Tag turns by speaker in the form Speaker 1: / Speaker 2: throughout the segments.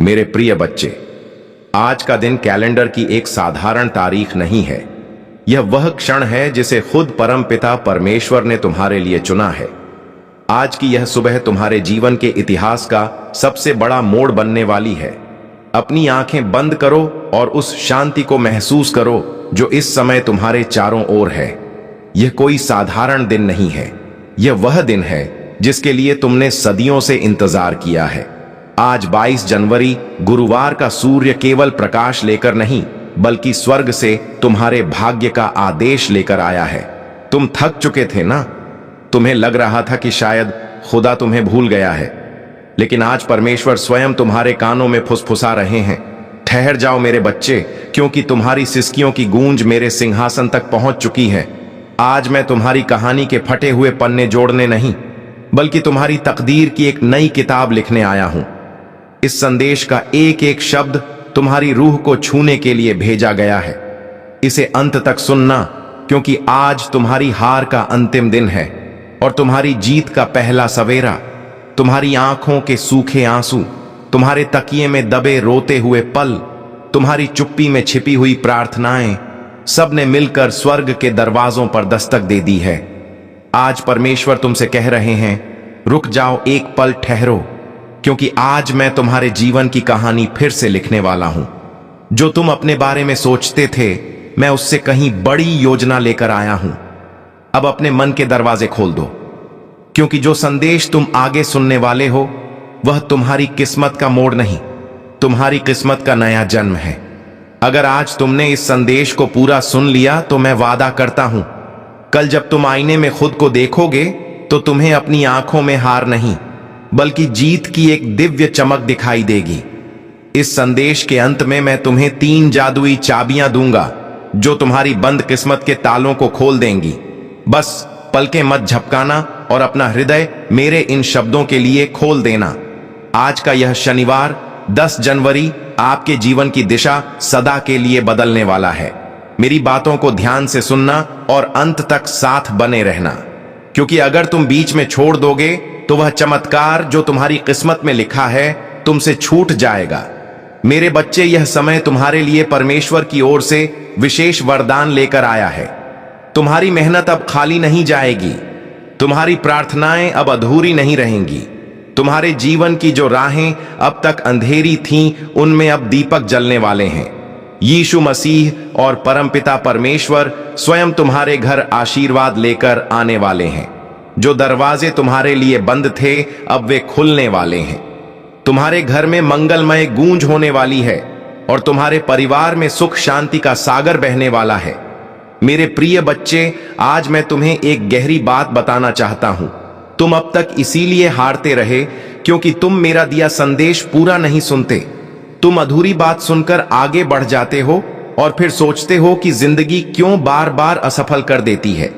Speaker 1: मेरे प्रिय बच्चे, आज का दिन कैलेंडर की एक साधारण तारीख नहीं है। यह वह क्षण है जिसे खुद परमपिता परमेश्वर ने तुम्हारे लिए चुना है। आज की यह सुबह तुम्हारे जीवन के इतिहास का सबसे बड़ा मोड़ बनने वाली है। अपनी आंखें बंद करो और उस शांति को महसूस करो जो इस समय तुम्हारे चारों ओर है। यह कोई साधारण दिन नहीं है। यह वह दिन है जिसके लिए तुमने सदियों से इंतजार किया है। आज 22 जनवरी गुरुवार का सूर्य केवल प्रकाश लेकर नहीं बल्कि स्वर्ग से तुम्हारे भाग्य का आदेश लेकर आया है। तुम थक चुके थे ना? तुम्हें लग रहा था कि शायद खुदा तुम्हें भूल गया है, लेकिन आज परमेश्वर स्वयं तुम्हारे कानों में फुसफुसा रहे हैं। ठहर जाओ मेरे बच्चे, क्योंकि तुम्हारी सिसकियों की गूंज मेरे सिंहासन तक पहुंच चुकी है। आज मैं तुम्हारी कहानी के फटे हुए पन्ने जोड़ने नहीं बल्कि तुम्हारी तकदीर की एक नई किताब लिखने आया हूं। इस संदेश का एक एक शब्द तुम्हारी रूह को छूने के लिए भेजा गया है। इसे अंत तक सुनना, क्योंकि आज तुम्हारी हार का अंतिम दिन है और तुम्हारी जीत का पहला सवेरा। तुम्हारी आंखों के सूखे आंसू, तुम्हारे तकिए में दबे रोते हुए पल, तुम्हारी चुप्पी में छिपी हुई प्रार्थनाएं, सब ने मिलकर स्वर्ग के दरवाजों पर दस्तक दे दी है। आज परमेश्वर तुमसे कह रहे हैं, रुक जाओ, एक पल ठहरो, क्योंकि आज मैं तुम्हारे जीवन की कहानी फिर से लिखने वाला हूं। जो तुम अपने बारे में सोचते थे, मैं उससे कहीं बड़ी योजना लेकर आया हूं। अब अपने मन के दरवाजे खोल दो, क्योंकि जो संदेश तुम आगे सुनने वाले हो वह तुम्हारी किस्मत का मोड़ नहीं, तुम्हारी किस्मत का नया जन्म है। अगर आज तुमने इस संदेश को पूरा सुन लिया तो मैं वादा करता हूं, कल जब तुम आईने में खुद को देखोगे तो तुम्हें अपनी आंखों में हार नहीं बल्कि जीत की एक दिव्य चमक दिखाई देगी। इस संदेश के अंत में मैं तुम्हें 3 जादुई चाबियां दूंगा जो तुम्हारी बंद किस्मत के तालों को खोल देंगी। बस पलकें मत झपकाना और अपना हृदय मेरे इन शब्दों के लिए खोल देना। आज का यह शनिवार 10 जनवरी आपके जीवन की दिशा सदा के लिए बदलने वाला है। मेरी बातों को ध्यान से सुनना और अंत तक साथ बने रहना, क्योंकि अगर तुम बीच में छोड़ दोगे तो वह चमत्कार जो तुम्हारी किस्मत में लिखा है तुमसे छूट जाएगा। मेरे बच्चे, यह समय तुम्हारे लिए परमेश्वर की ओर से विशेष वरदान लेकर आया है। तुम्हारी मेहनत अब खाली नहीं जाएगी, तुम्हारी प्रार्थनाएं अब अधूरी नहीं रहेंगी। तुम्हारे जीवन की जो राहें अब तक अंधेरी थीं, उनमें अब दीपक जलने वाले हैं। यीशु मसीह और परमपिता परमेश्वर स्वयं तुम्हारे घर आशीर्वाद लेकर आने वाले हैं। जो दरवाजे तुम्हारे लिए बंद थे अब वे खुलने वाले हैं। तुम्हारे घर में मंगलमय गूंज होने वाली है और तुम्हारे परिवार में सुख शांति का सागर बहने वाला है। मेरे प्रिय बच्चे, आज मैं तुम्हें एक गहरी बात बताना चाहता हूं। तुम अब तक इसीलिए हारते रहे क्योंकि तुम मेरा दिया संदेश पूरा नहीं सुनते। तुम अधूरी बात सुनकर आगे बढ़ जाते हो और फिर सोचते हो कि जिंदगी क्यों बार बार असफल कर देती है।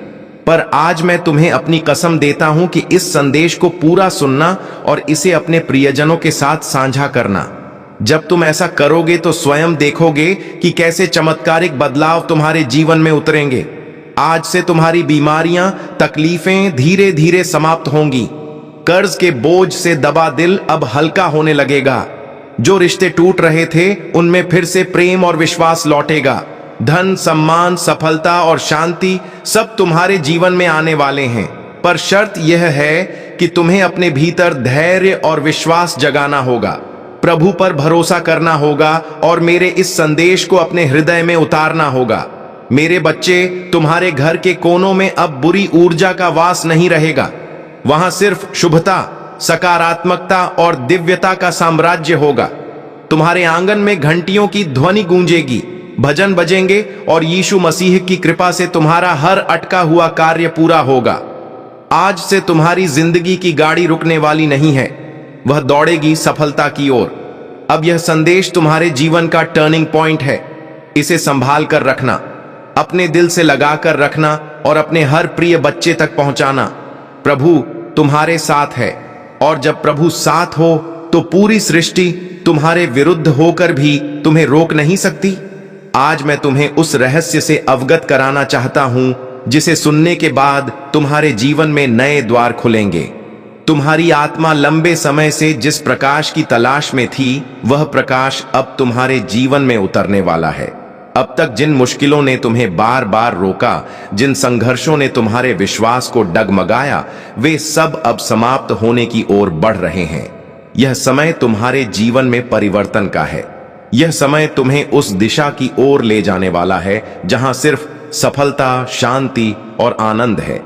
Speaker 1: पर आज मैं तुम्हें अपनी कसम देता हूं कि इस संदेश को पूरा सुनना और इसे अपने प्रियजनों के साथ साझा करना। जब तुम ऐसा करोगे तो स्वयं देखोगे कि कैसे चमत्कारिक बदलाव तुम्हारे जीवन में उतरेंगे। आज से तुम्हारी बीमारियां, तकलीफें धीरे धीरे समाप्त होंगी। कर्ज के बोझ से दबा दिल अब हल्का होने लगेगा। जो रिश्ते टूट रहे थे उनमें फिर से प्रेम और विश्वास लौटेगा। धन, सम्मान, सफलता और शांति सब तुम्हारे जीवन में आने वाले हैं। पर शर्त यह है कि तुम्हें अपने भीतर धैर्य और विश्वास जगाना होगा, प्रभु पर भरोसा करना होगा और मेरे इस संदेश को अपने हृदय में उतारना होगा। मेरे बच्चे, तुम्हारे घर के कोनों में अब बुरी ऊर्जा का वास नहीं रहेगा। वहां सिर्फ शुभता, सकारात्मकता और दिव्यता का साम्राज्य होगा। तुम्हारे आंगन में घंटियों की ध्वनि गूंजेगी, भजन बजेंगे और यीशु मसीह की कृपा से तुम्हारा हर अटका हुआ कार्य पूरा होगा। आज से तुम्हारी जिंदगी की गाड़ी रुकने वाली नहीं है, वह दौड़ेगी सफलता की ओर। अब यह संदेश तुम्हारे जीवन का टर्निंग पॉइंट है। इसे संभाल कर रखना, अपने दिल से लगा कर रखना और अपने हर प्रिय बच्चे तक पहुंचाना। प्रभु तुम्हारे साथ है और जब प्रभु साथ हो तो पूरी सृष्टि तुम्हारे विरुद्ध होकर भी तुम्हें रोक नहीं सकती। आज मैं तुम्हें उस रहस्य से अवगत कराना चाहता हूं जिसे सुनने के बाद तुम्हारे जीवन में नए द्वार खुलेंगे। तुम्हारी आत्मा लंबे समय से जिस प्रकाश की तलाश में थी, वह प्रकाश अब तुम्हारे जीवन में उतरने वाला है। अब तक जिन मुश्किलों ने तुम्हें बार बार रोका, जिन संघर्षों ने तुम्हारे विश्वास को डगमगाया, वे सब अब समाप्त होने की ओर बढ़ रहे हैं। यह समय तुम्हारे जीवन में परिवर्तन का है। यह समय तुम्हें उस दिशा की ओर ले जाने वाला है जहां सिर्फ सफलता, शांति और आनंद है।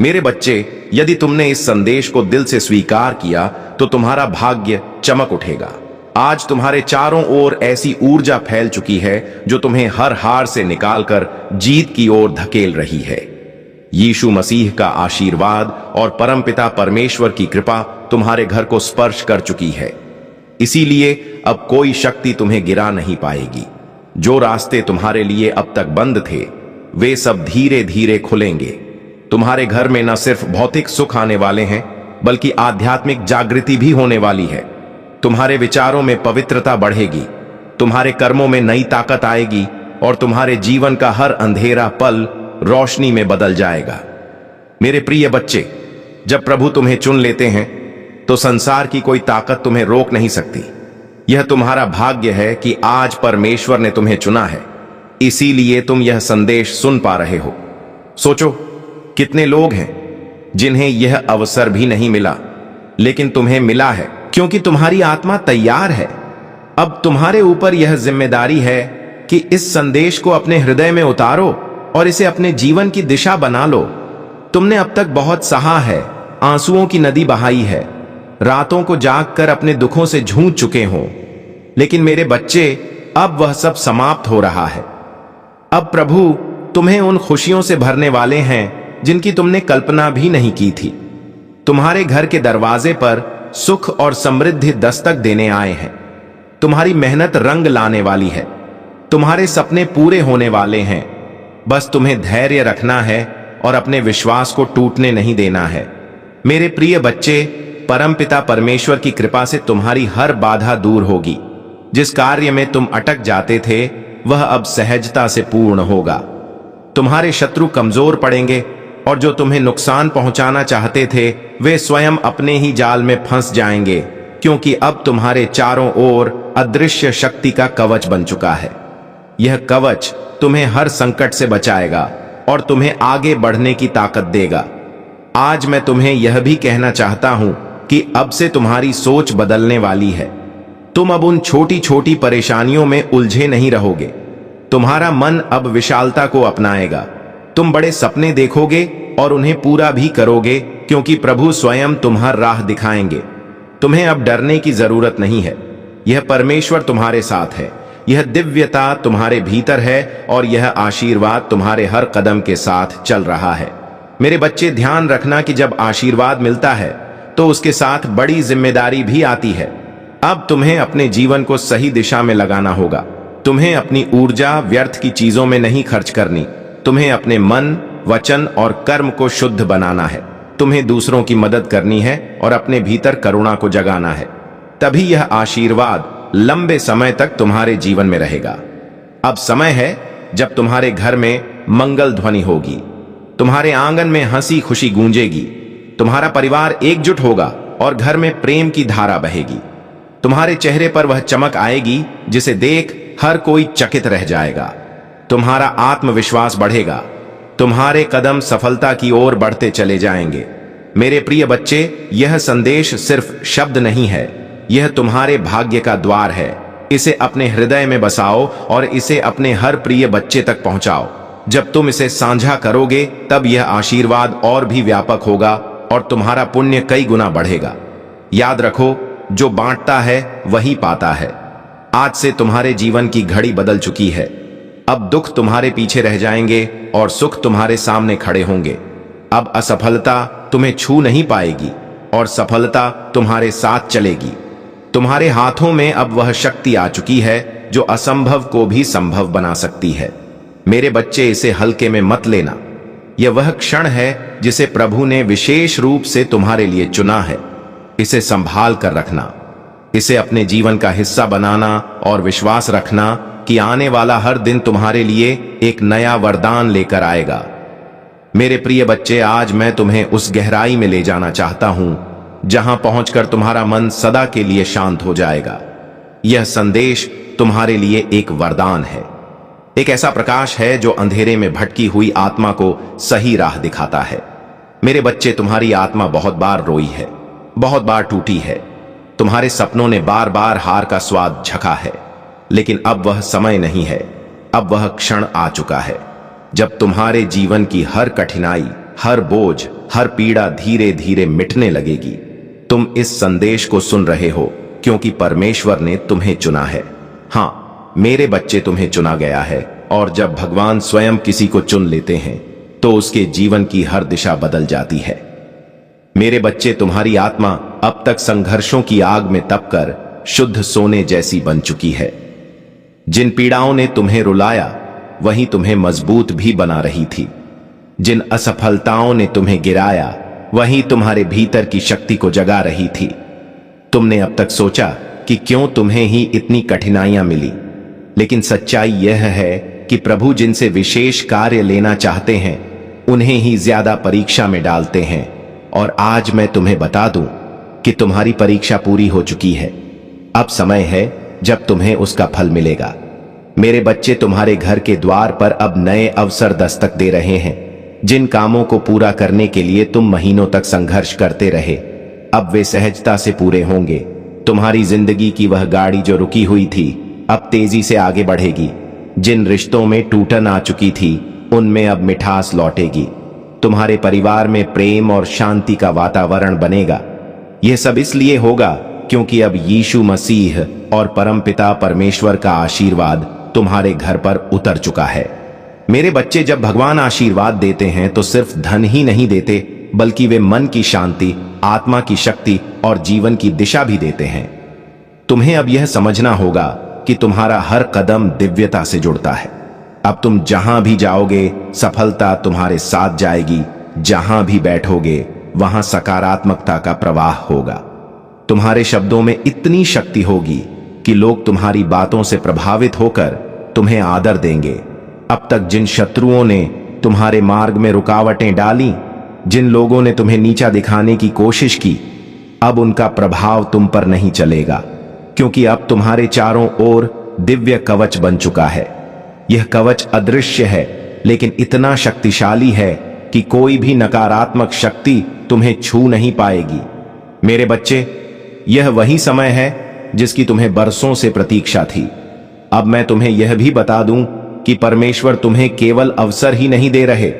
Speaker 1: मेरे बच्चे, यदि तुमने इस संदेश को दिल से स्वीकार किया तो तुम्हारा भाग्य चमक उठेगा। आज तुम्हारे चारों ओर ऐसी ऊर्जा फैल चुकी है जो तुम्हें हर हार से निकालकर जीत की ओर धकेल रही है। यीशु मसीह का आशीर्वाद और परमपिता परमेश्वर की कृपा तुम्हारे घर को स्पर्श कर चुकी है। इसीलिए अब कोई शक्ति तुम्हें गिरा नहीं पाएगी। जो रास्ते तुम्हारे लिए अब तक बंद थे, वे सब धीरे धीरे खुलेंगे। तुम्हारे घर में न सिर्फ भौतिक सुख आने वाले हैं, बल्कि आध्यात्मिक जागृति भी होने वाली है। तुम्हारे विचारों में पवित्रता बढ़ेगी, तुम्हारे कर्मों में नई ताकत आएगी और तुम्हारे जीवन का हर अंधेरा पल रोशनी में बदल जाएगा। मेरे प्रिय बच्चे, जब प्रभु तुम्हें चुन लेते हैं तो संसार की कोई ताकत तुम्हें रोक नहीं सकती। यह तुम्हारा भाग्य है कि आज परमेश्वर ने तुम्हें चुना है, इसीलिए तुम यह संदेश सुन पा रहे हो। सोचो, कितने लोग हैं जिन्हें यह अवसर भी नहीं मिला, लेकिन तुम्हें मिला है क्योंकि तुम्हारी आत्मा तैयार है। अब तुम्हारे ऊपर यह जिम्मेदारी है कि इस संदेश को अपने हृदय में उतारो और इसे अपने जीवन की दिशा बना लो। तुमने अब तक बहुत सहा है, आंसुओं की नदी बहाई है, रातों को जागकर अपने दुखों से जूझ चुके हो, लेकिन मेरे बच्चे, अब वह सब समाप्त हो रहा है। अब प्रभु तुम्हें उन खुशियों से भरने वाले हैं जिनकी तुमने कल्पना भी नहीं की थी। तुम्हारे घर के दरवाजे पर सुख और समृद्धि दस्तक देने आए हैं। तुम्हारी मेहनत रंग लाने वाली है, तुम्हारे सपने पूरे होने वाले हैं। बस तुम्हें धैर्य रखना है और अपने विश्वास को टूटने नहीं देना है। मेरे प्रिय बच्चे, परमपिता परमेश्वर की कृपा से तुम्हारी हर बाधा दूर होगी। जिस कार्य में तुम अटक जाते थे, वह अब सहजता से पूर्ण होगा। तुम्हारे शत्रु कमजोर पड़ेंगे और जो तुम्हें नुकसान पहुंचाना चाहते थे, वे स्वयं अपने ही जाल में फंस जाएंगे, क्योंकि अब तुम्हारे चारों ओर अदृश्य शक्ति का कवच बन चुका है। यह कवच तुम्हें हर संकट से बचाएगा और तुम्हें आगे बढ़ने की ताकत देगा। आज मैं तुम्हें यह भी कहना चाहता हूं कि अब से तुम्हारी सोच बदलने वाली है। तुम अब उन छोटी छोटी परेशानियों में उलझे नहीं रहोगे। तुम्हारा मन अब विशालता को अपनाएगा। तुम बड़े सपने देखोगे और उन्हें पूरा भी करोगे, क्योंकि प्रभु स्वयं तुम्हारी राह दिखाएंगे। तुम्हें अब डरने की जरूरत नहीं है। यह परमेश्वर तुम्हारे साथ है, यह दिव्यता तुम्हारे भीतर है और यह आशीर्वाद तुम्हारे हर कदम के साथ चल रहा है। मेरे बच्चे, ध्यान रखना कि जब आशीर्वाद मिलता है तो उसके साथ बड़ी जिम्मेदारी भी आती है। अब तुम्हें अपने जीवन को सही दिशा में लगाना होगा। तुम्हें अपनी ऊर्जा व्यर्थ की चीजों में नहीं खर्च करनी। तुम्हें अपने मन, वचन और कर्म को शुद्ध बनाना है। तुम्हें दूसरों की मदद करनी है और अपने भीतर करुणा को जगाना है। तभी यह आशीर्वाद लंबे समय तक तुम्हारे जीवन में रहेगा। अब समय है जब तुम्हारे घर में मंगल ध्वनि होगी, तुम्हारे आंगन में हंसी खुशी गूंजेगी, तुम्हारा परिवार एकजुट होगा और घर में प्रेम की धारा बहेगी। तुम्हारे चेहरे पर वह चमक आएगी जिसे देख हर कोई चकित रह जाएगा। तुम्हारा आत्मविश्वास बढ़ेगा, तुम्हारे कदम सफलता की ओर बढ़ते चले जाएंगे। मेरे प्रिय बच्चे, यह संदेश सिर्फ शब्द नहीं है, यह तुम्हारे भाग्य का द्वार है। इसे अपने हृदय में बसाओ और इसे अपने हर प्रिय बच्चे तक पहुंचाओ। जब तुम इसे साझा करोगे, तब यह आशीर्वाद और भी व्यापक होगा और तुम्हारा पुण्य कई गुना बढ़ेगा। याद रखो, जो बांटता है वही पाता है। आज से तुम्हारे जीवन की घड़ी बदल चुकी है। अब दुख तुम्हारे पीछे रह जाएंगे और सुख तुम्हारे सामने खड़े होंगे। अब असफलता तुम्हें छू नहीं पाएगी और सफलता तुम्हारे साथ चलेगी। तुम्हारे हाथों में अब वह शक्ति आ चुकी है जो असंभव को भी संभव बना सकती है। मेरे बच्चे, इसे हल्के में मत लेना। यह वह क्षण है जिसे प्रभु ने विशेष रूप से तुम्हारे लिए चुना है। इसे संभाल कर रखना, इसे अपने जीवन का हिस्सा बनाना और विश्वास रखना कि आने वाला हर दिन तुम्हारे लिए एक नया वरदान लेकर आएगा। मेरे प्रिय बच्चे, आज मैं तुम्हें उस गहराई में ले जाना चाहता हूं जहां पहुंचकर तुम्हारा मन सदा के लिए शांत हो जाएगा। यह संदेश तुम्हारे लिए एक वरदान है, एक ऐसा प्रकाश है जो अंधेरे में भटकी हुई आत्मा को सही राह दिखाता है। मेरे बच्चे, तुम्हारी आत्मा बहुत बार रोई है, बहुत बार टूटी है। तुम्हारे सपनों ने बार बार हार का स्वाद झखा है, लेकिन अब वह समय नहीं है, अब वह क्षण आ चुका है जब तुम्हारे जीवन की हर कठिनाई, हर बोझ, हर पीड़ा धीरे धीरे मिटने लगेगी। तुम इस संदेश को सुन रहे हो क्योंकि परमेश्वर ने तुम्हें चुना है। हां, मेरे बच्चे, तुम्हें चुना गया है, और जब भगवान स्वयं किसी को चुन लेते हैं तो उसके जीवन की हर दिशा बदल जाती है। मेरे बच्चे, तुम्हारी आत्मा अब तक संघर्षों की आग में तपकर शुद्ध सोने जैसी बन चुकी है। जिन पीड़ाओं ने तुम्हें रुलाया वही तुम्हें मजबूत भी बना रही थी। जिन असफलताओं ने तुम्हें गिराया वही तुम्हारे भीतर की शक्ति को जगा रही थी। तुमने अब तक सोचा कि क्यों तुम्हें ही इतनी कठिनाइयां मिली, लेकिन सच्चाई यह है कि प्रभु जिनसे विशेष कार्य लेना चाहते हैं उन्हें ही ज्यादा परीक्षा में डालते हैं। और आज मैं तुम्हें बता दूं कि तुम्हारी परीक्षा पूरी हो चुकी है। अब समय है जब तुम्हें उसका फल मिलेगा। मेरे बच्चे, तुम्हारे घर के द्वार पर अब नए अवसर दस्तक दे रहे हैं। जिन कामों को पूरा करने के लिए तुम महीनों तक संघर्ष करते रहे, अब वे सहजता से पूरे होंगे। तुम्हारी जिंदगी की वह गाड़ी जो रुकी हुई थी अब तेजी से आगे बढ़ेगी। जिन रिश्तों में टूटन आ चुकी थी उनमें अब मिठास लौटेगी। तुम्हारे परिवार में प्रेम और शांति का वातावरण बनेगा। यह सब इसलिए होगा क्योंकि अब यीशु मसीह और परमपिता परमेश्वर का आशीर्वाद तुम्हारे घर पर उतर चुका है। मेरे बच्चे, जब भगवान आशीर्वाद देते हैं तो सिर्फ धन ही नहीं देते, बल्कि वे मन की शांति, आत्मा की शक्ति और जीवन की दिशा भी देते हैं। तुम्हें अब यह समझना होगा कि तुम्हारा हर कदम दिव्यता से जुड़ता है। अब तुम जहां भी जाओगे सफलता तुम्हारे साथ जाएगी। जहां भी बैठोगे वहां सकारात्मकता का प्रवाह होगा। तुम्हारे शब्दों में इतनी शक्ति होगी कि लोग तुम्हारी बातों से प्रभावित होकर तुम्हें आदर देंगे। अब तक जिन शत्रुओं ने तुम्हारे मार्ग में रुकावटें डाली, जिन लोगों ने तुम्हें नीचा दिखाने की कोशिश की, अब उनका प्रभाव तुम पर नहीं चलेगा, क्योंकि अब तुम्हारे चारों ओर दिव्य कवच बन चुका है। यह कवच अदृश्य है, लेकिन इतना शक्तिशाली है कि कोई भी नकारात्मक शक्ति तुम्हें छू नहीं पाएगी। मेरे बच्चे, यह वही समय है जिसकी तुम्हें बरसों से प्रतीक्षा थी। अब मैं तुम्हें यह भी बता दूं कि परमेश्वर तुम्हें केवल अवसर ही नहीं दे रहे,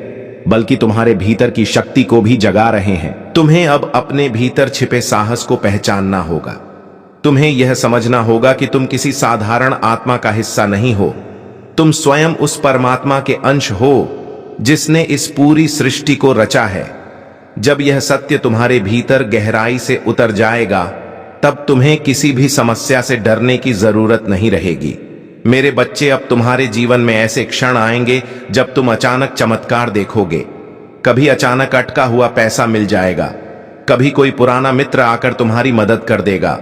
Speaker 1: बल्कि तुम्हारे भीतर की शक्ति को भी जगा रहे हैं। तुम्हें अब अपने भीतर छिपे साहस को पहचानना होगा। तुम्हें यह समझना होगा कि तुम किसी साधारण आत्मा का हिस्सा नहीं हो। तुम स्वयं उस परमात्मा के अंश हो जिसने इस पूरी सृष्टि को रचा है। जब यह सत्य तुम्हारे भीतर गहराई से उतर जाएगा, तब तुम्हें किसी भी समस्या से डरने की जरूरत नहीं रहेगी। मेरे बच्चे, अब तुम्हारे जीवन में ऐसे क्षण आएंगे जब तुम अचानक चमत्कार देखोगे। कभी अचानक अटका हुआ पैसा मिल जाएगा, कभी कोई पुराना मित्र आकर तुम्हारी मदद कर देगा,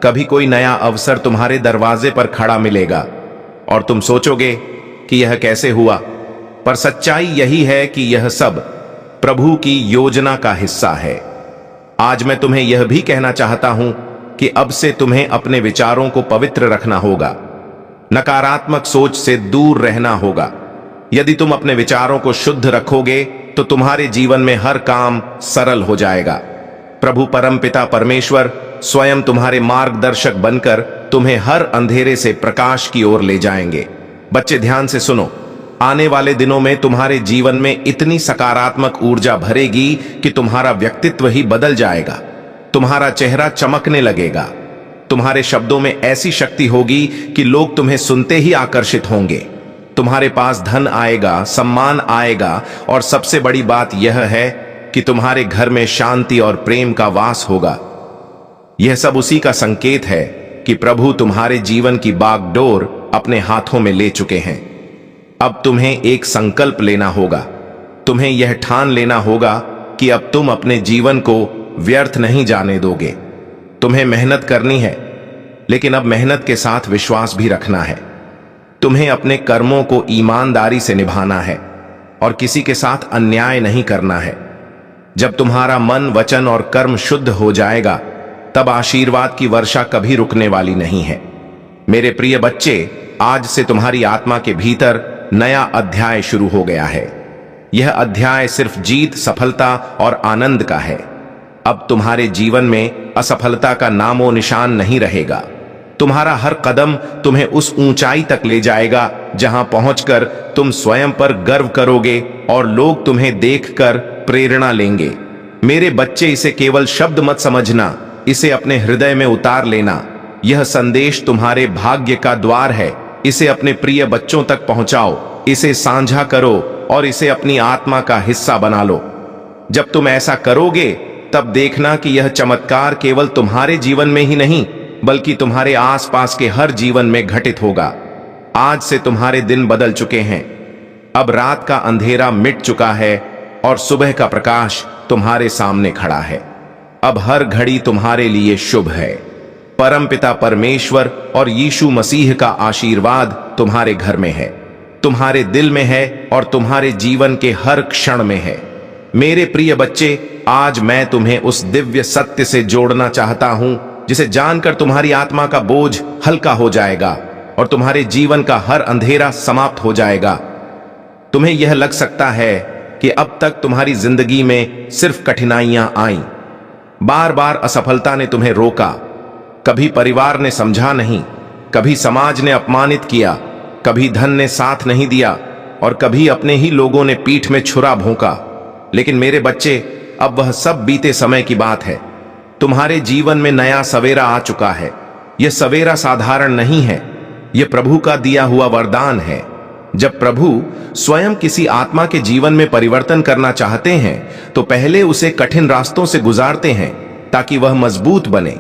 Speaker 1: कभी कोई नया अवसर तुम्हारे दरवाजे पर खड़ा मिलेगा और तुम सोचोगे कि यह कैसे हुआ। पर सच्चाई यही है कि यह सब प्रभु की योजना का हिस्सा है। आज मैं तुम्हें यह भी कहना चाहता हूं कि अब से तुम्हें अपने विचारों को पवित्र रखना होगा, नकारात्मक सोच से दूर रहना होगा। यदि तुम अपने विचारों को शुद्ध रखोगे तो तुम्हारे जीवन में हर काम सरल हो जाएगा। प्रभु परमपिता परमेश्वर स्वयं तुम्हारे मार्गदर्शक बनकर तुम्हें हर अंधेरे से प्रकाश की ओर ले जाएंगे। बच्चे, ध्यान से सुनो। आने वाले दिनों में तुम्हारे जीवन में इतनी सकारात्मक ऊर्जा भरेगी कि तुम्हारा व्यक्तित्व ही बदल जाएगा। तुम्हारा चेहरा चमकने लगेगा। तुम्हारे शब्दों में ऐसी शक्ति होगी कि लोग तुम्हें सुनते ही आकर्षित होंगे। तुम्हारे पास धन आएगा, सम्मान आएगा, और सबसे बड़ी बात यह है कि तुम्हारे घर में शांति और प्रेम का वास होगा। यह सब उसी का संकेत है कि प्रभु तुम्हारे जीवन की बागडोर अपने हाथों में ले चुके हैं। अब तुम्हें एक संकल्प लेना होगा। तुम्हें यह ठान लेना होगा कि अब तुम अपने जीवन को व्यर्थ नहीं जाने दोगे। तुम्हें मेहनत करनी है, लेकिन अब मेहनत के साथ विश्वास भी रखना है। तुम्हें अपने कर्मों को ईमानदारी से निभाना है और किसी के साथ अन्याय नहीं करना है। जब तुम्हारा मन, वचन और कर्म शुद्ध हो जाएगा, तब आशीर्वाद की वर्षा कभी रुकने वाली नहीं है। मेरे प्रिय बच्चे, आज से तुम्हारी आत्मा के भीतर नया अध्याय शुरू हो गया है। यह अध्याय सिर्फ जीत, सफलता और आनंद का है। अब तुम्हारे जीवन में असफलता का नामो निशान नहीं रहेगा। तुम्हारा हर कदम तुम्हें उस ऊंचाई तक ले जाएगा जहां पहुंचकर तुम स्वयं पर गर्व करोगे और लोग तुम्हें देखकर प्रेरणा लेंगे। मेरे बच्चे, इसे केवल शब्द मत समझना, इसे अपने हृदय में उतार लेना। यह संदेश तुम्हारे भाग्य का द्वार है। इसे अपने प्रिय बच्चों तक पहुंचाओ, इसे साझा करो और इसे अपनी आत्मा का हिस्सा बना लो। जब तुम ऐसा करोगे, तब देखना कि यह चमत्कार केवल तुम्हारे जीवन में ही नहीं, बल्कि तुम्हारे आसपास के हर जीवन में घटित होगा। आज से तुम्हारे दिन बदल चुके हैं। अब रात का अंधेरा मिट चुका है और सुबह का प्रकाश तुम्हारे सामने खड़ा है। अब हर घड़ी तुम्हारे लिए शुभ है। परमपिता परमेश्वर और यीशु मसीह का आशीर्वाद तुम्हारे घर में है, तुम्हारे दिल में है और तुम्हारे जीवन के हर क्षण में है। मेरे प्रिय बच्चे, आज मैं तुम्हें उस दिव्य सत्य से जोड़ना चाहता हूं, जिसे जानकर तुम्हारी आत्मा का बोझ हल्का हो जाएगा और तुम्हारे जीवन का हर अंधेरा समाप्त हो जाएगा। तुम्हें यह लग सकता है कि अब तक तुम्हारी जिंदगी में सिर्फ कठिनाइयां आईं। बार बार असफलता ने तुम्हें रोका। कभी परिवार ने समझा नहीं, कभी समाज ने अपमानित किया, कभी धन ने साथ नहीं दिया और कभी अपने ही लोगों ने पीठ में छुरा भोंका। लेकिन मेरे बच्चे, अब वह सब बीते समय की बात है। तुम्हारे जीवन में नया सवेरा आ चुका है। यह सवेरा साधारण नहीं है, यह प्रभु का दिया हुआ वरदान है। जब प्रभु स्वयं किसी आत्मा के जीवन में परिवर्तन करना चाहते हैं, तो पहले उसे कठिन रास्तों से गुजारते हैं ताकि वह मजबूत बने।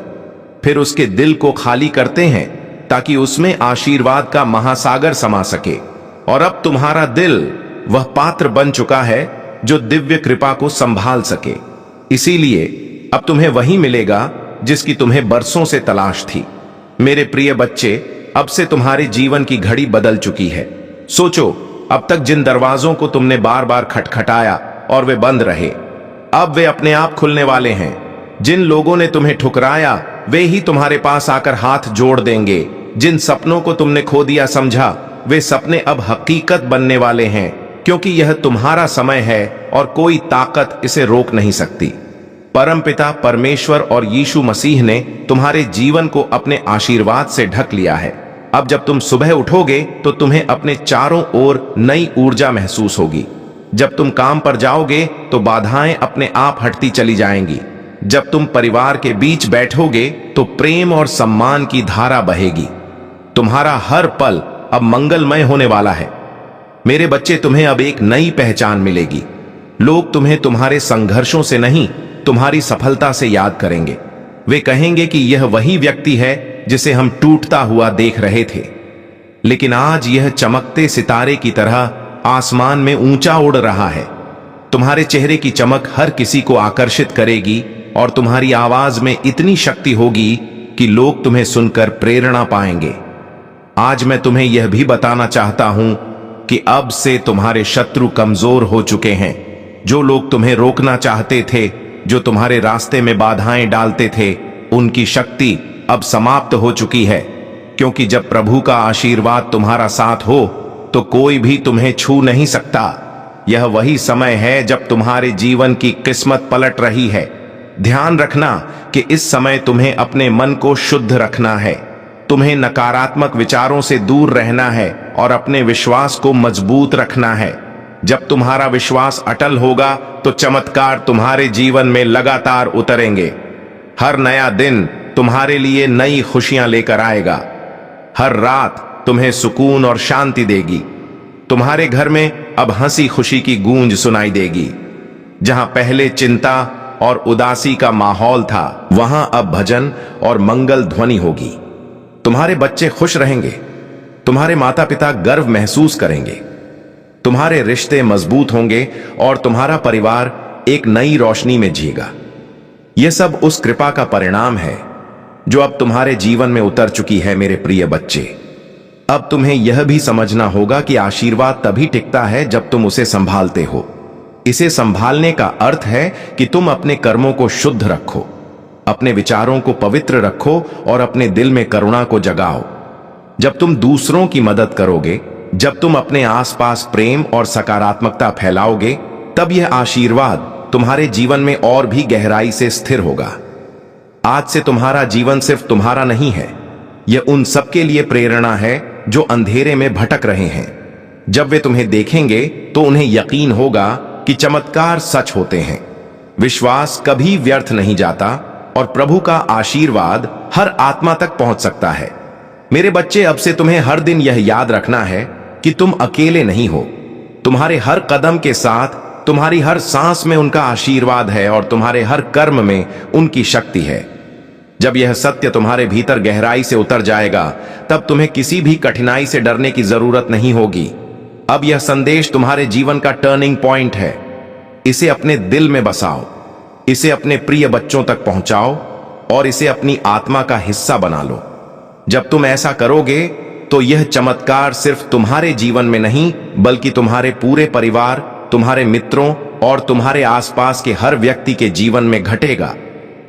Speaker 1: फिर उसके दिल को खाली करते हैं ताकि उसमें आशीर्वाद का महासागर समा सके। और अब तुम्हारा दिल वह पात्र बन चुका है जो दिव्य कृपा को संभाल सके। इसीलिए अब तुम्हें वही मिलेगा जिसकी तुम्हें बरसों से तलाश थी। मेरे प्रिय बच्चे, अब से तुम्हारे जीवन की घड़ी बदल चुकी है। सोचो, अब तक जिन दरवाजों को तुमने बार बार खटखटाया और वे बंद रहे, अब वे अपने आप खुलने वाले हैं। जिन लोगों ने तुम्हें ठुकराया, वे ही तुम्हारे पास आकर हाथ जोड़ देंगे। जिन सपनों को तुमने खो दिया समझा, वे सपने अब हकीकत बनने वाले हैं, क्योंकि यह तुम्हारा समय है और कोई ताकत इसे रोक नहीं सकती। परमपिता परमेश्वर और यीशु मसीह ने तुम्हारे जीवन को अपने आशीर्वाद से ढक लिया है। अब जब तुम सुबह उठोगे, तो तुम्हें अपने चारों ओर नई ऊर्जा महसूस होगी। जब तुम काम पर जाओगे, तो बाधाएं अपने आप हटती चली जाएंगी। जब तुम परिवार के बीच बैठोगे, तो प्रेम और सम्मान की धारा बहेगी। तुम्हारा हर पल अब मंगलमय होने वाला है। मेरे बच्चे, तुम्हें अब एक नई पहचान मिलेगी। लोग तुम्हें तुम्हारे संघर्षों से नहीं, तुम्हारी सफलता से याद करेंगे। वे कहेंगे कि यह वही व्यक्ति है जिसे हम टूटता हुआ देख रहे थे, लेकिन आज यह चमकते सितारे की तरह आसमान में ऊंचा उड़ रहा है। तुम्हारे चेहरे की चमक हर किसी को आकर्षित करेगी और तुम्हारी आवाज में इतनी शक्ति होगी कि लोग तुम्हें सुनकर प्रेरणा पाएंगे। आज मैं तुम्हें यह भी बताना चाहता हूं कि अब से तुम्हारे शत्रु कमजोर हो चुके हैं। जो लोग तुम्हें रोकना चाहते थे, जो तुम्हारे रास्ते में बाधाएं डालते थे, उनकी शक्ति अब समाप्त हो चुकी है। क्योंकि जब प्रभु का आशीर्वाद तुम्हारा साथ हो, तो कोई भी तुम्हें छू नहीं सकता। यह वही समय है जब तुम्हारे जीवन की किस्मत पलट रही है। ध्यान रखना कि इस समय तुम्हें अपने मन को शुद्ध रखना है। तुम्हें नकारात्मक विचारों से दूर रहना है और अपने विश्वास को मजबूत रखना है। जब तुम्हारा विश्वास अटल होगा, तो चमत्कार तुम्हारे जीवन में लगातार उतरेंगे। हर नया दिन तुम्हारे लिए नई खुशियां लेकर आएगा। हर रात तुम्हें सुकून और शांति देगी। तुम्हारे घर में अब हंसी खुशी की गूंज सुनाई देगी। जहां पहले चिंता और उदासी का माहौल था, वहां अब भजन और मंगल ध्वनि होगी। तुम्हारे बच्चे खुश रहेंगे, तुम्हारे माता पिता गर्व महसूस करेंगे, तुम्हारे रिश्ते मजबूत होंगे और तुम्हारा परिवार एक नई रोशनी में जिएगा। यह सब उस कृपा का परिणाम है जो अब तुम्हारे जीवन में उतर चुकी है। मेरे प्रिय बच्चे, अब तुम्हें यह भी समझना होगा कि आशीर्वाद तभी टिकता है जब तुम उसे संभालते हो। इसे संभालने का अर्थ है कि तुम अपने कर्मों को शुद्ध रखो, अपने विचारों को पवित्र रखो और अपने दिल में करुणा को जगाओ। जब तुम दूसरों की मदद करोगे, जब तुम अपने आसपास प्रेम और सकारात्मकता फैलाओगे, तब यह आशीर्वाद तुम्हारे जीवन में और भी गहराई से स्थिर होगा। आज से तुम्हारा जीवन सिर्फ तुम्हारा नहीं है, यह उन सबके लिए प्रेरणा है जो अंधेरे में भटक रहे हैं। जब वे तुम्हें देखेंगे तो उन्हें यकीन होगा कि चमत्कार सच होते हैं, विश्वास कभी व्यर्थ नहीं जाता और प्रभु का आशीर्वाद हर आत्मा तक पहुंच सकता है। मेरे बच्चे, अब से तुम्हें हर दिन यह याद रखना है कि तुम अकेले नहीं हो। तुम्हारे हर कदम के साथ, तुम्हारी हर सांस में उनका आशीर्वाद है और तुम्हारे हर कर्म में उनकी शक्ति है। जब यह सत्य तुम्हारे भीतर गहराई से उतर जाएगा, तब तुम्हें किसी भी कठिनाई से डरने की जरूरत नहीं होगी। अब यह संदेश तुम्हारे जीवन का टर्निंग पॉइंट है। इसे अपने दिल में बसाओ, इसे अपने प्रिय बच्चों तक पहुंचाओ और इसे अपनी आत्मा का हिस्सा बना लो। जब तुम ऐसा करोगे तो यह चमत्कार सिर्फ तुम्हारे जीवन में नहीं, बल्कि तुम्हारे पूरे परिवार, तुम्हारे मित्रों और तुम्हारे आसपास के हर व्यक्ति के जीवन में घटेगा।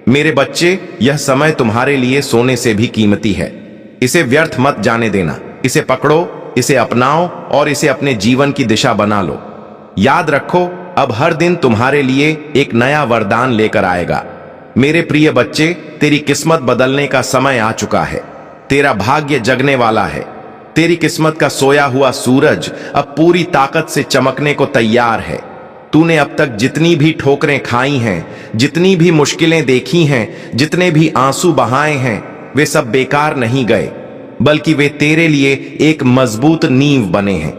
Speaker 1: मेरे बच्चे, यह समय तुम्हारे लिए सोने से भी कीमती है। इसे व्यर्थ मत जाने देना। इसे पकड़ो, इसे अपनाओ और इसे अपने जीवन की दिशा बना लो। याद रखो, अब हर दिन तुम्हारे लिए एक नया वरदान लेकर आएगा। मेरे प्रिय बच्चे, तेरी किस्मत बदलने का समय आ चुका है। तेरा भाग्य जगने वाला है। तेरी किस्मत का सोया हुआ सूरज अब पूरी ताकत से चमकने को तैयार है। तूने अब तक जितनी भी ठोकरें खाई हैं, जितनी भी मुश्किलें देखी हैं, जितने भी आंसू बहाए हैं, वे सब बेकार नहीं गए, बल्कि वे तेरे लिए एक मजबूत नींव बने हैं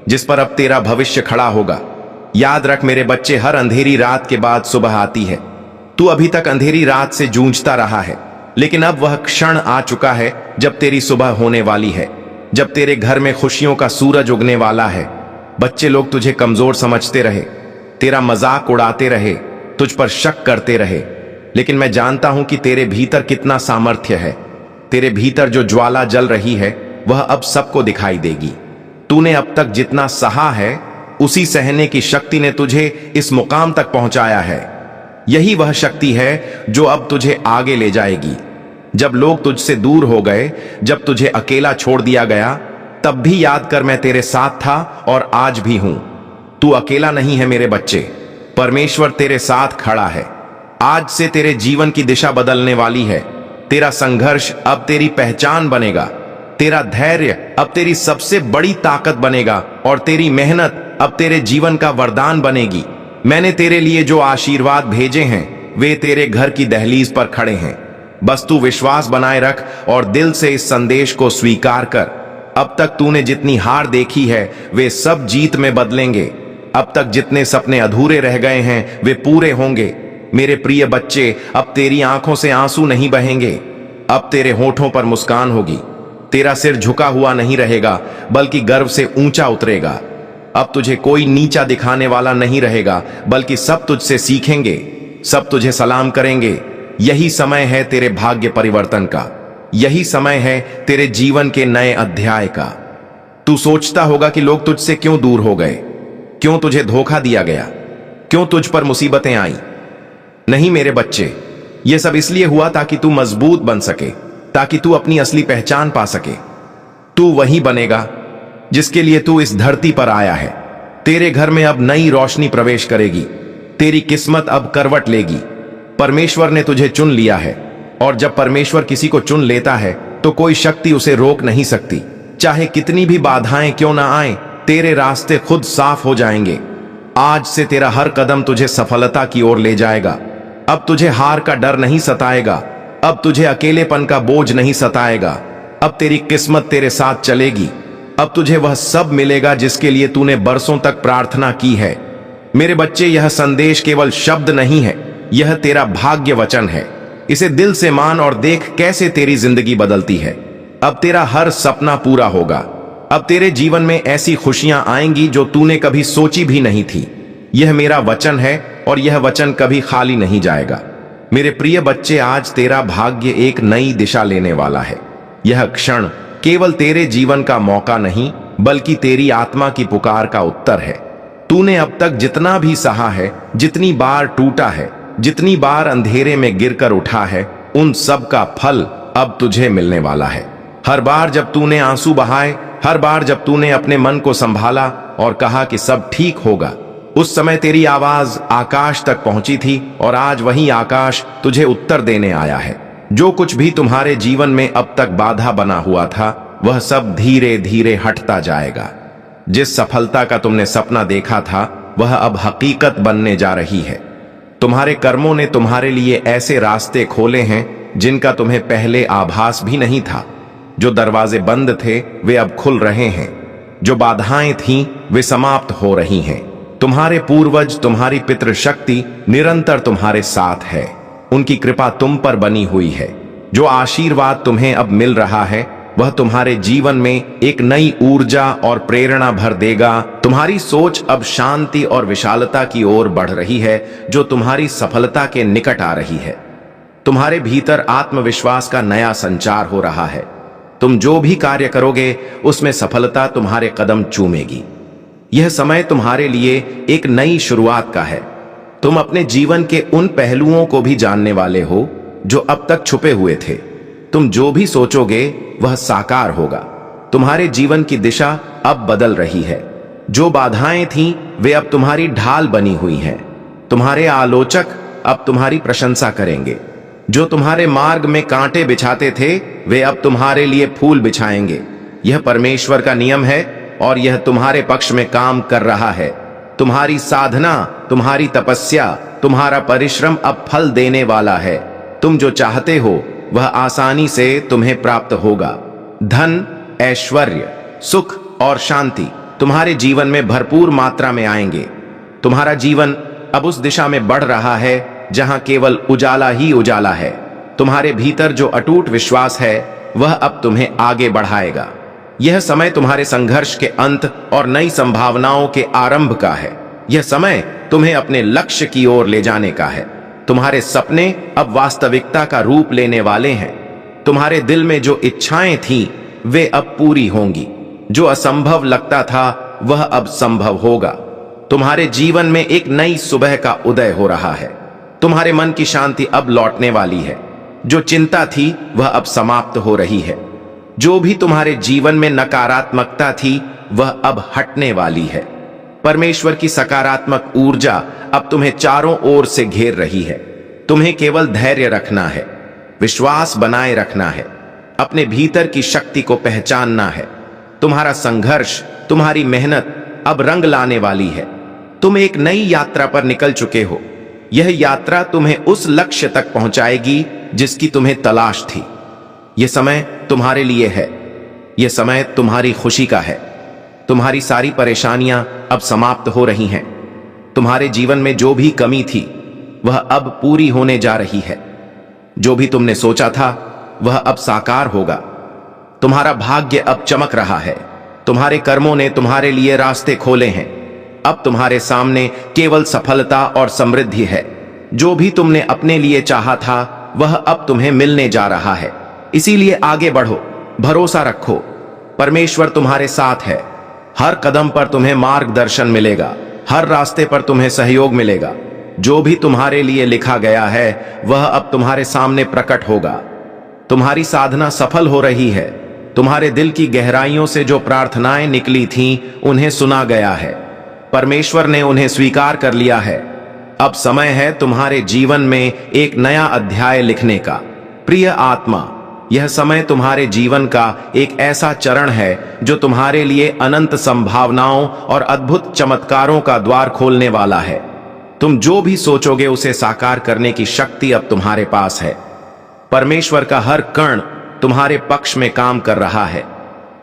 Speaker 1: जिस पर अब तेरा भविष्य खड़ा होगा। याद रख मेरे बच्चे, हर अंधेरी रात के बाद सुबह आती है। तू अभी तक अंधेरी रात से जूझता रहा है, लेकिन अब वह क्षण आ चुका है जब तेरी सुबह होने वाली है, जब तेरे घर में खुशियों का सूरज उगने वाला है। बच्चे, लोग तुझे कमजोर समझते रहे, तेरा मजाक उड़ाते रहे, तुझ पर शक करते रहे, लेकिन मैं जानता हूं कि तेरे भीतर कितना सामर्थ्य है। तेरे भीतर जो ज्वाला जल रही है, वह अब सबको दिखाई देगी। तूने अब तक जितना सहा है, उसी सहने की शक्ति ने तुझे इस मुकाम तक पहुंचाया है। यही वह शक्ति है जो अब तुझे आगे ले जाएगी। जब लोग तुझसे दूर हो गए, जब तुझे अकेला छोड़ दिया गया, तब भी याद कर मैं तेरे साथ था और आज भी हूं। तू अकेला नहीं है मेरे बच्चे, परमेश्वर तेरे साथ खड़ा है। आज से तेरे जीवन की दिशा बदलने वाली है। तेरा संघर्ष अब तेरी पहचान बनेगा, तेरा धैर्य अब तेरी सबसे बड़ी ताकत बनेगा और तेरी मेहनत अब तेरे जीवन का वरदान बनेगी। मैंने तेरे लिए जो आशीर्वाद भेजे हैं, वे तेरे घर की दहलीज पर खड़े हैं। बस तू विश्वास बनाए रख और दिल से इस संदेश को स्वीकार कर। अब तक तूने जितनी हार देखी है, वे सब जीत में बदलेंगे। अब तक जितने सपने अधूरे रह गए हैं, वे पूरे होंगे। मेरे प्रिय बच्चे, अब तेरी आंखों से आंसू नहीं बहेंगे, अब तेरे होठों पर मुस्कान होगी। तेरा सिर झुका हुआ नहीं रहेगा, बल्कि गर्व से ऊंचा उतरेगा। अब तुझे कोई नीचा दिखाने वाला नहीं रहेगा, बल्कि सब तुझसे सीखेंगे, सब तुझे सलाम करेंगे। यही समय है तेरे भाग्य परिवर्तन का। यही समय है तेरे जीवन के नए अध्याय का। तू सोचता होगा कि लोग तुझसे क्यों दूर हो गए, क्यों तुझे धोखा दिया गया, क्यों तुझ पर मुसीबतें आई। नहीं मेरे बच्चे, यह सब इसलिए हुआ ताकि तू मजबूत बन सके, ताकि तू अपनी असली पहचान पा सके। तू वही बनेगा जिसके लिए तू इस धरती पर आया है। तेरे घर में अब नई रोशनी प्रवेश करेगी, तेरी किस्मत अब करवट लेगी। परमेश्वर ने तुझे चुन लिया है, और जब परमेश्वर किसी को चुन लेता है तो कोई शक्ति उसे रोक नहीं सकती। चाहे कितनी भी बाधाएं क्यों ना आए, तेरे रास्ते खुद साफ हो जाएंगे। आज से तेरा हर कदम तुझे सफलता की ओर ले जाएगा। अब तुझे हार का डर नहीं सताएगा, अब तुझे अकेलेपन का बोझ नहीं सताएगा। अब तेरी किस्मत तेरे साथ चलेगी। अब तुझे वह सब मिलेगा जिसके लिए तूने बरसों तक प्रार्थना की है। मेरे बच्चे, यह संदेश केवल शब्द नहीं है, यह तेरा भाग्य वचन है। इसे दिल से मान और देख कैसे तेरी जिंदगी बदलती है। अब तेरा हर सपना पूरा होगा। अब तेरे जीवन में ऐसी खुशियां आएंगी जो तूने कभी सोची भी नहीं थी। यह मेरा वचन है और यह वचन कभी खाली नहीं जाएगा। मेरे प्रिय बच्चे, आज तेरा भाग्य एक नई दिशा लेने वाला है। यह क्षण केवल तेरे जीवन का मौका नहीं, बल्कि तेरी आत्मा की पुकार का उत्तर है। तूने अब तक जितना भी सहा है, जितनी बार टूटा है, जितनी बार अंधेरे में गिरकर उठा है, उन सब का फल अब तुझे मिलने वाला है। हर बार जब तूने आंसू बहाए, हर बार जब तूने अपने मन को संभाला और कहा कि सब ठीक होगा, उस समय तेरी आवाज आकाश तक पहुंची थी और आज वही आकाश तुझे उत्तर देने आया है। जो कुछ भी तुम्हारे जीवन में अब तक बाधा बना हुआ था, वह सब धीरे धीरे हटता जाएगा। जिस सफलता का तुमने सपना देखा था, वह अब हकीकत बनने जा रही है। तुम्हारे कर्मों ने तुम्हारे लिए ऐसे रास्ते खोले हैं जिनका तुम्हें पहले आभास भी नहीं था। जो दरवाजे बंद थे वे अब खुल रहे हैं, जो बाधाएं थीं वे समाप्त हो रही हैं। तुम्हारे पूर्वज, तुम्हारी पितृशक्ति निरंतर तुम्हारे साथ है। उनकी कृपा तुम पर बनी हुई है। जो आशीर्वाद तुम्हें अब मिल रहा है, वह तुम्हारे जीवन में एक नई ऊर्जा और प्रेरणा भर देगा। तुम्हारी सोच अब शांति और विशालता की ओर बढ़ रही है, जो तुम्हारी सफलता के निकट आ रही है। तुम्हारे भीतर आत्मविश्वास का नया संचार हो रहा है। तुम जो भी कार्य करोगे, उसमें सफलता तुम्हारे कदम चूमेगी। यह समय तुम्हारे लिए एक नई शुरुआत का है। तुम अपने जीवन के उन पहलुओं को भी जानने वाले हो जो अब तक छुपे हुए थे। तुम जो भी सोचोगे वह साकार होगा। तुम्हारे जीवन की दिशा अब बदल रही है। जो बाधाएं थीं वे अब तुम्हारी ढाल बनी हुई हैं। तुम्हारे आलोचक अब तुम्हारी प्रशंसा करेंगे। जो तुम्हारे मार्ग में कांटे बिछाते थे, वे अब तुम्हारे लिए फूल बिछाएंगे। यह परमेश्वर का नियम है और यह तुम्हारे पक्ष में काम कर रहा है। तुम्हारी साधना, तुम्हारी तपस्या, तुम्हारा परिश्रम अब फल देने वाला है। तुम जो चाहते हो वह आसानी से तुम्हें प्राप्त होगा। धन, ऐश्वर्य, सुख और शांति तुम्हारे जीवन में भरपूर मात्रा में आएंगे। तुम्हारा जीवन अब उस दिशा में बढ़ रहा है जहां केवल उजाला ही उजाला है। तुम्हारे भीतर जो अटूट विश्वास है, वह अब तुम्हें आगे बढ़ाएगा। यह समय तुम्हारे संघर्ष के अंत और नई संभावनाओं के आरंभ का है। यह समय तुम्हें अपने लक्ष्य की ओर ले जाने का है। तुम्हारे सपने अब वास्तविकता का रूप लेने वाले हैं। तुम्हारे दिल में जो इच्छाएं थीं, वे अब पूरी होंगी। जो असंभव लगता था, वह अब संभव होगा। तुम्हारे जीवन में एक नई सुबह का उदय हो रहा है। तुम्हारे मन की शांति अब लौटने वाली है। जो चिंता थी, वह अब समाप्त हो रही है। जो भी तुम्हारे जीवन में नकारात्मकता थी, वह अब हटने वाली है। परमेश्वर की सकारात्मक ऊर्जा अब तुम्हें चारों ओर से घेर रही है। तुम्हें केवल धैर्य रखना है, विश्वास बनाए रखना है, अपने भीतर की शक्ति को पहचानना है। तुम्हारा संघर्ष, तुम्हारी मेहनत अब रंग लाने वाली है। तुम एक नई यात्रा पर निकल चुके हो। यह यात्रा तुम्हें उस लक्ष्य तक पहुंचाएगी जिसकी तुम्हें तलाश थी। यह समय तुम्हारे लिए है। यह समय तुम्हारी खुशी का है। तुम्हारी सारी परेशानियां अब समाप्त हो रही हैं। तुम्हारे जीवन में जो भी कमी थी, वह अब पूरी होने जा रही है। जो भी तुमने सोचा था, वह अब साकार होगा। तुम्हारा भाग्य अब चमक रहा है। तुम्हारे कर्मों ने तुम्हारे लिए रास्ते खोले हैं। अब तुम्हारे सामने केवल सफलता और समृद्धि है। जो भी तुमने अपने लिए चाहा था, वह अब तुम्हें मिलने जा रहा है। इसीलिए आगे बढ़ो, भरोसा रखो। परमेश्वर तुम्हारे साथ है। हर कदम पर तुम्हें मार्गदर्शन मिलेगा। हर रास्ते पर तुम्हें सहयोग मिलेगा। जो भी तुम्हारे लिए लिखा गया है, वह अब तुम्हारे सामने प्रकट होगा। तुम्हारी साधना सफल हो रही है। तुम्हारे दिल की गहराइयों से जो प्रार्थनाएं निकली थीं, उन्हें सुना गया है। परमेश्वर ने उन्हें स्वीकार कर लिया है। अब समय है तुम्हारे जीवन में एक नया अध्याय लिखने का। प्रिय आत्मा, यह समय तुम्हारे जीवन का एक ऐसा चरण है जो तुम्हारे लिए अनंत संभावनाओं और अद्भुत चमत्कारों का द्वार खोलने वाला है। तुम जो भी सोचोगे, उसे साकार करने की शक्ति अब तुम्हारे पास है। परमेश्वर का हर कण तुम्हारे पक्ष में काम कर रहा है।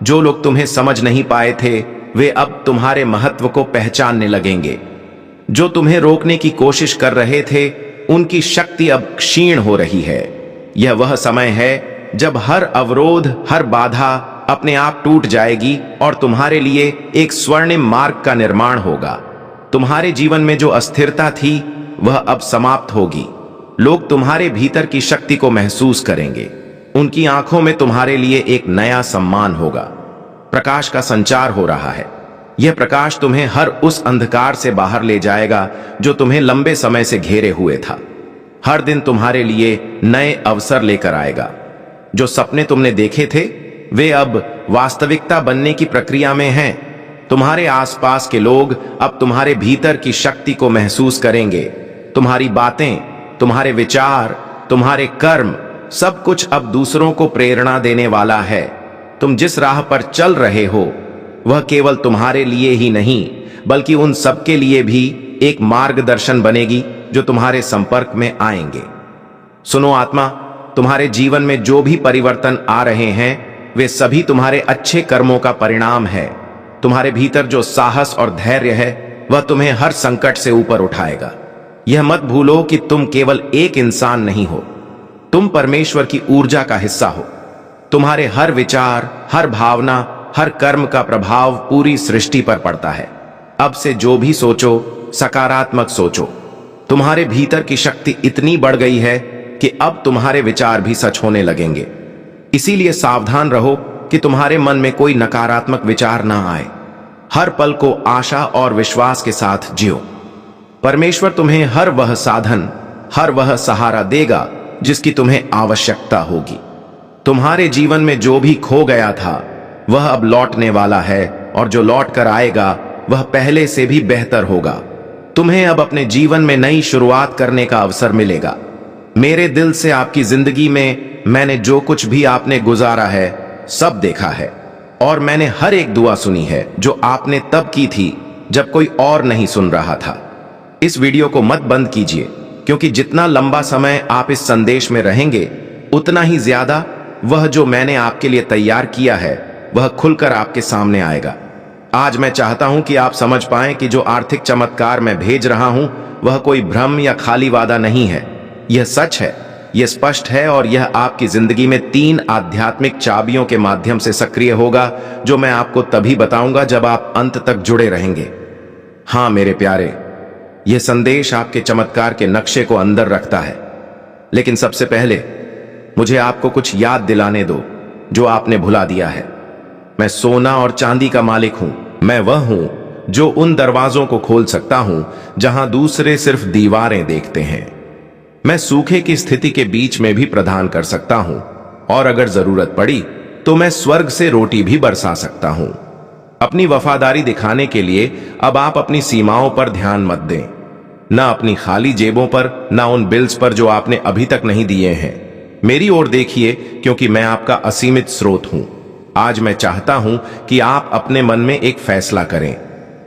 Speaker 1: जो लोग तुम्हें समझ नहीं पाए थे, वे अब तुम्हारे महत्व को पहचानने लगेंगे। जो तुम्हें रोकने की कोशिश कर रहे थे, उनकी शक्ति अब क्षीण हो रही है। यह वह समय है जब हर अवरोध, हर बाधा अपने आप टूट जाएगी और तुम्हारे लिए एक स्वर्णिम मार्ग का निर्माण होगा। तुम्हारे जीवन में जो अस्थिरता थी, वह अब समाप्त होगी। लोग तुम्हारे भीतर की शक्ति को महसूस करेंगे। उनकी आंखों में तुम्हारे लिए एक नया सम्मान होगा। प्रकाश का संचार हो रहा है। यह प्रकाश तुम्हें हर उस अंधकार से बाहर ले जाएगा जो तुम्हें लंबे समय से घेरे हुए था। हर दिन तुम्हारे लिए नए अवसर लेकर आएगा। जो सपने तुमने देखे थे वे अब वास्तविकता बनने की प्रक्रिया में हैं। तुम्हारे आसपास के लोग अब तुम्हारे भीतर की शक्ति को महसूस करेंगे। तुम्हारी बातें, तुम्हारे विचार, तुम्हारे कर्म, सब कुछ अब दूसरों को प्रेरणा देने वाला है। तुम जिस राह पर चल रहे हो वह केवल तुम्हारे लिए ही नहीं बल्कि उन सबके लिए भी एक मार्गदर्शन बनेगी जो तुम्हारे संपर्क में आएंगे। सुनो आत्मा, तुम्हारे जीवन में जो भी परिवर्तन आ रहे हैं वे सभी तुम्हारे अच्छे कर्मों का परिणाम है। तुम्हारे भीतर जो साहस और धैर्य है वह तुम्हें हर संकट से ऊपर उठाएगा। यह मत भूलो कि तुम केवल एक इंसान नहीं हो, तुम परमेश्वर की ऊर्जा का हिस्सा हो। तुम्हारे हर विचार, हर भावना, हर कर्म का प्रभाव पूरी सृष्टि पर पड़ता है। अब से जो भी सोचो सकारात्मक सोचो। तुम्हारे भीतर की शक्ति इतनी बढ़ गई है कि अब तुम्हारे विचार भी सच होने लगेंगे। इसीलिए सावधान रहो कि तुम्हारे मन में कोई नकारात्मक विचार ना आए। हर पल को आशा और विश्वास के साथ जियो। परमेश्वर तुम्हें हर वह साधन, हर वह सहारा देगा जिसकी तुम्हें आवश्यकता होगी। तुम्हारे जीवन में जो भी खो गया था वह अब लौटने वाला है और जो लौट कर आएगा वह पहले से भी बेहतर होगा। तुम्हें अब अपने जीवन में नई शुरुआत करने का अवसर मिलेगा। मेरे दिल से आपकी जिंदगी में मैंने जो कुछ भी आपने गुजारा है सब देखा है और मैंने हर एक दुआ सुनी है जो आपने तब की थी जब कोई और नहीं सुन रहा था। इस वीडियो को मत बंद कीजिए, क्योंकि जितना लंबा समय आप इस संदेश में रहेंगे उतना ही ज्यादा वह जो मैंने आपके लिए तैयार किया है वह खुलकर आपके सामने आएगा। आज मैं चाहता हूं कि आप समझ पाएं कि जो आर्थिक चमत्कार मैं भेज रहा हूं वह कोई भ्रम या खाली वादा नहीं है। यह सच है, यह स्पष्ट है और यह आपकी जिंदगी में 3 आध्यात्मिक चाबियों के माध्यम से सक्रिय होगा जो मैं आपको तभी बताऊंगा जब आप अंत तक जुड़े रहेंगे। हां मेरे प्यारे, यह संदेश आपके चमत्कार के नक्शे को अंदर रखता है। लेकिन सबसे पहले मुझे आपको कुछ याद दिलाने दो जो आपने भुला दिया है। मैं सोना और चांदी का मालिक हूं। मैं वह हूं जो उन दरवाजों को खोल सकता हूं जहां दूसरे सिर्फ दीवारें देखते हैं। मैं सूखे की स्थिति के बीच में भी प्रदान कर सकता हूं और अगर जरूरत पड़ी तो मैं स्वर्ग से रोटी भी बरसा सकता हूं। अपनी वफादारी दिखाने के लिए अब आप अपनी सीमाओं पर ध्यान मत दें, ना अपनी खाली जेबों पर, ना उन बिल्स पर जो आपने अभी तक नहीं दिए हैं। मेरी ओर देखिए, क्योंकि मैं आपका असीमित स्रोत हूं। आज मैं चाहता हूं कि आप अपने मन में एक फैसला करें।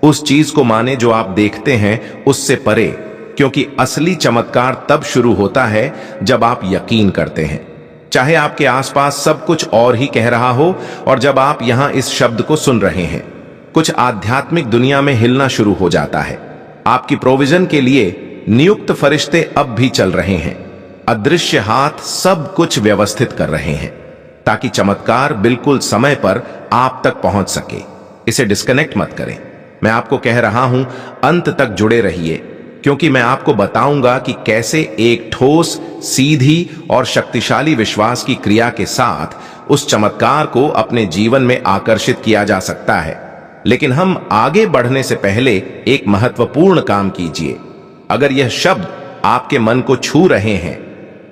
Speaker 1: उस चीज को माने जो आप देखते हैं उससे परे, क्योंकि असली चमत्कार तब शुरू होता है जब आप यकीन करते हैं। चाहे आपके आसपास सब कुछ और ही कह रहा हो और जब आप यहां इस शब्द को सुन रहे हैं, कुछ आध्यात्मिक दुनिया में हिलना शुरू हो जाता है। आपकी प्रोविजन के लिए नियुक्त फरिश्ते अब भी चल रहे हैं। अदृश्य हाथ सब कुछ व्यवस्थित कर रहे हैं ताकि चमत्कार बिल्कुल समय पर आप तक पहुंच सके। इसे डिस्कनेक्ट मत करें। मैं आपको कह रहा हूं, अंत तक जुड़े रहिए, क्योंकि मैं आपको बताऊंगा कि कैसे एक ठोस, सीधी और शक्तिशाली विश्वास की क्रिया के साथ उस चमत्कार को अपने जीवन में आकर्षित किया जा सकता है। लेकिन हम आगे बढ़ने से पहले एक महत्वपूर्ण काम कीजिए। अगर यह शब्द आपके मन को छू रहे हैं,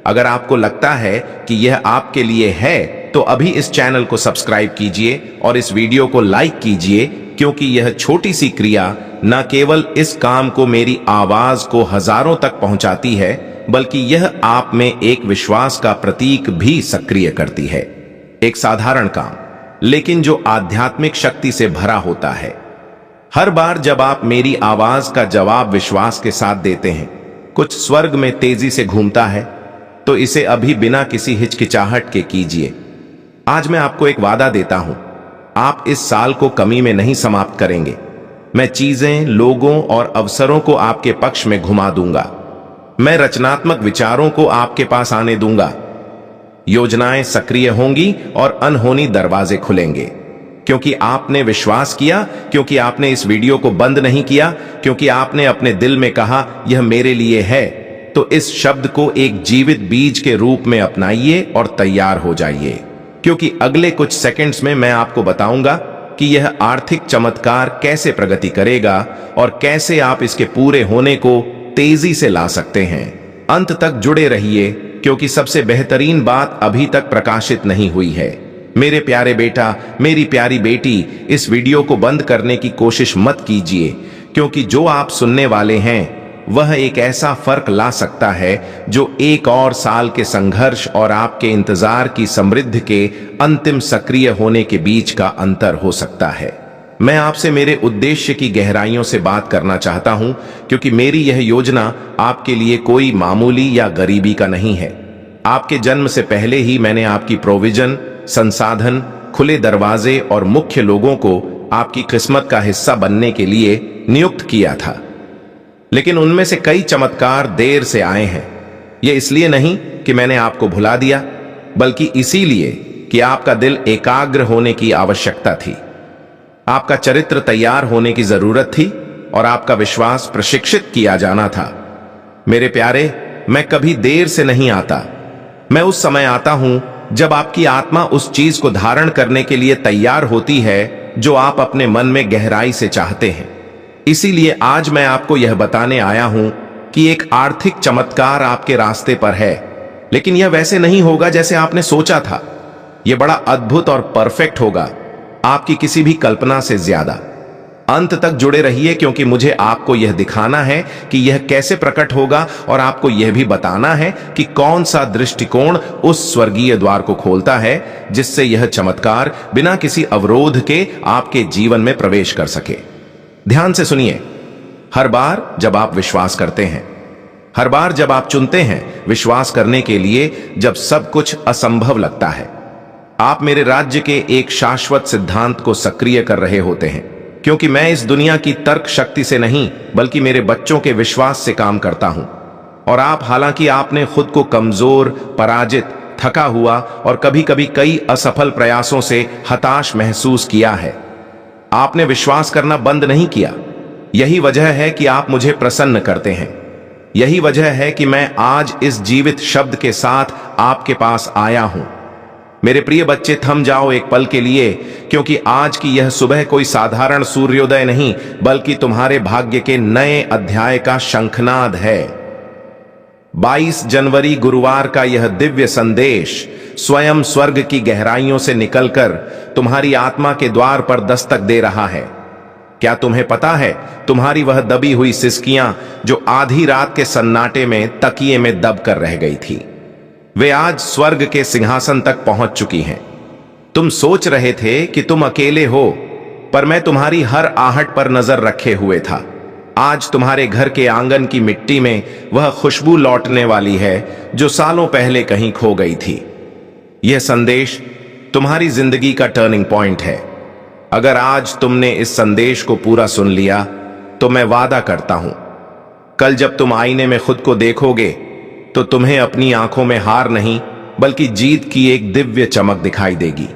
Speaker 1: अगर आपको लगता है कि यह आपके लिए है, तो अभी इस चैनल को सब्सक्राइब कीजिए और इस वीडियो को लाइक कीजिए, क्योंकि यह छोटी सी क्रिया न केवल इस काम को, मेरी आवाज को हजारों तक पहुंचाती है, बल्कि यह आप में एक विश्वास का प्रतीक भी सक्रिय करती है। एक साधारण काम, लेकिन जो आध्यात्मिक शक्ति से भरा होता है। हर बार जब आप मेरी आवाज का जवाब विश्वास के साथ देते हैं, कुछ स्वर्ग में तेजी से घूमता है। तो इसे अभी बिना किसी हिचकिचाहट के कीजिए। आज मैं आपको एक वादा देता हूं, आप इस साल को कमी में नहीं समाप्त करेंगे। मैं चीजें, लोगों और अवसरों को आपके पक्ष में घुमा दूंगा। मैं रचनात्मक विचारों को आपके पास आने दूंगा। योजनाएं सक्रिय होंगी और अनहोनी दरवाजे खुलेंगे, क्योंकि आपने विश्वास किया, क्योंकि आपने इस वीडियो को बंद नहीं किया, क्योंकि आपने अपने दिल में कहा यह मेरे लिए है। तो इस शब्द को एक जीवित बीज के रूप में अपनाइए और तैयार हो जाइए, क्योंकि अगले कुछ सेकंड्स में मैं आपको बताऊंगा कि यह आर्थिक चमत्कार कैसे प्रगति करेगा और कैसे आप इसके पूरे होने को तेजी से ला सकते हैं। अंत तक जुड़े रहिए, क्योंकि सबसे बेहतरीन बात अभी तक प्रकाशित नहीं हुई है। मेरे प्यारे बेटा, मेरी प्यारी बेटी, इस वीडियो को बंद करने की कोशिश मत कीजिए, क्योंकि जो आप सुनने वाले हैं वह एक ऐसा फर्क ला सकता है जो 1 और साल के संघर्ष और आपके इंतजार की समृद्धि के अंतिम सक्रिय होने के बीच का अंतर हो सकता है। मैं आपसे मेरे उद्देश्य की गहराइयों से बात करना चाहता हूं, क्योंकि मेरी यह योजना आपके लिए कोई मामूली या गरीबी का नहीं है। आपके जन्म से पहले ही मैंने आपकी प्रोविजन, संसाधन, खुले दरवाजे और मुख्य लोगों को आपकी किस्मत का हिस्सा बनने के लिए नियुक्त किया था। लेकिन उनमें से कई चमत्कार देर से आए हैं। यह इसलिए नहीं कि मैंने आपको भुला दिया, बल्कि इसीलिए कि आपका दिल एकाग्र होने की आवश्यकता थी, आपका चरित्र तैयार होने की जरूरत थी और आपका विश्वास प्रशिक्षित किया जाना था। मेरे प्यारे, मैं कभी देर से नहीं आता। मैं उस समय आता हूं जब आपकी आत्मा उस चीज को धारण करने के लिए तैयार होती है जो आप अपने मन में गहराई से चाहते हैं। इसीलिए आज मैं आपको यह बताने आया हूं कि एक आर्थिक चमत्कार आपके रास्ते पर है, लेकिन यह वैसे नहीं होगा जैसे आपने सोचा था। यह बड़ा अद्भुत और परफेक्ट होगा, आपकी किसी भी कल्पना से ज्यादा। अंत तक जुड़े रहिए, क्योंकि मुझे आपको यह दिखाना है कि यह कैसे प्रकट होगा और आपको यह भी बताना है कि कौन सा दृष्टिकोण उस स्वर्गीय द्वार को खोलता है जिससे यह चमत्कार बिना किसी अवरोध के आपके जीवन में प्रवेश कर सके। ध्यान से सुनिए। हर बार जब आप विश्वास करते हैं, हर बार जब आप चुनते हैं विश्वास करने के लिए, जब सब कुछ असंभव लगता है, आप मेरे राज्य के एक शाश्वत सिद्धांत को सक्रिय कर रहे होते हैं। क्योंकि मैं इस दुनिया की तर्क शक्ति से नहीं, बल्कि मेरे बच्चों के विश्वास से काम करता हूं। और आप, हालांकि आपने खुद को कमजोर, पराजित, थका हुआ और कभी कभी कई असफल प्रयासों से हताश महसूस किया है, आपने विश्वास करना बंद नहीं किया। यही वजह है कि आप मुझे प्रसन्न करते हैं। यही वजह है कि मैं आज इस जीवित शब्द के साथ आपके पास आया हूं। मेरे प्रिय बच्चे, थम जाओ एक पल के लिए, क्योंकि आज की यह सुबह कोई साधारण सूर्योदय नहीं, बल्कि तुम्हारे भाग्य के नए अध्याय का शंखनाद है। 22 जनवरी गुरुवार का यह दिव्य संदेश स्वयं स्वर्ग की गहराइयों से निकलकर तुम्हारी आत्मा के द्वार पर दस्तक दे रहा है। क्या तुम्हें पता है, तुम्हारी वह दबी हुई सिसकियां जो आधी रात के सन्नाटे में तकिए में दब कर रह गई थी, वे आज स्वर्ग के सिंहासन तक पहुंच चुकी हैं। तुम सोच रहे थे कि तुम अकेले हो, पर मैं तुम्हारी हर आहट पर नजर रखे हुए था। आज तुम्हारे घर के आंगन की मिट्टी में वह खुशबू लौटने वाली है जो सालों पहले कहीं खो गई थी। यह संदेश तुम्हारी जिंदगी का टर्निंग पॉइंट है। अगर आज तुमने इस संदेश को पूरा सुन लिया, तो मैं वादा करता हूं, कल जब तुम आईने में खुद को देखोगे तो तुम्हें अपनी आंखों में हार नहीं, बल्कि जीत की एक दिव्य चमक दिखाई देगी।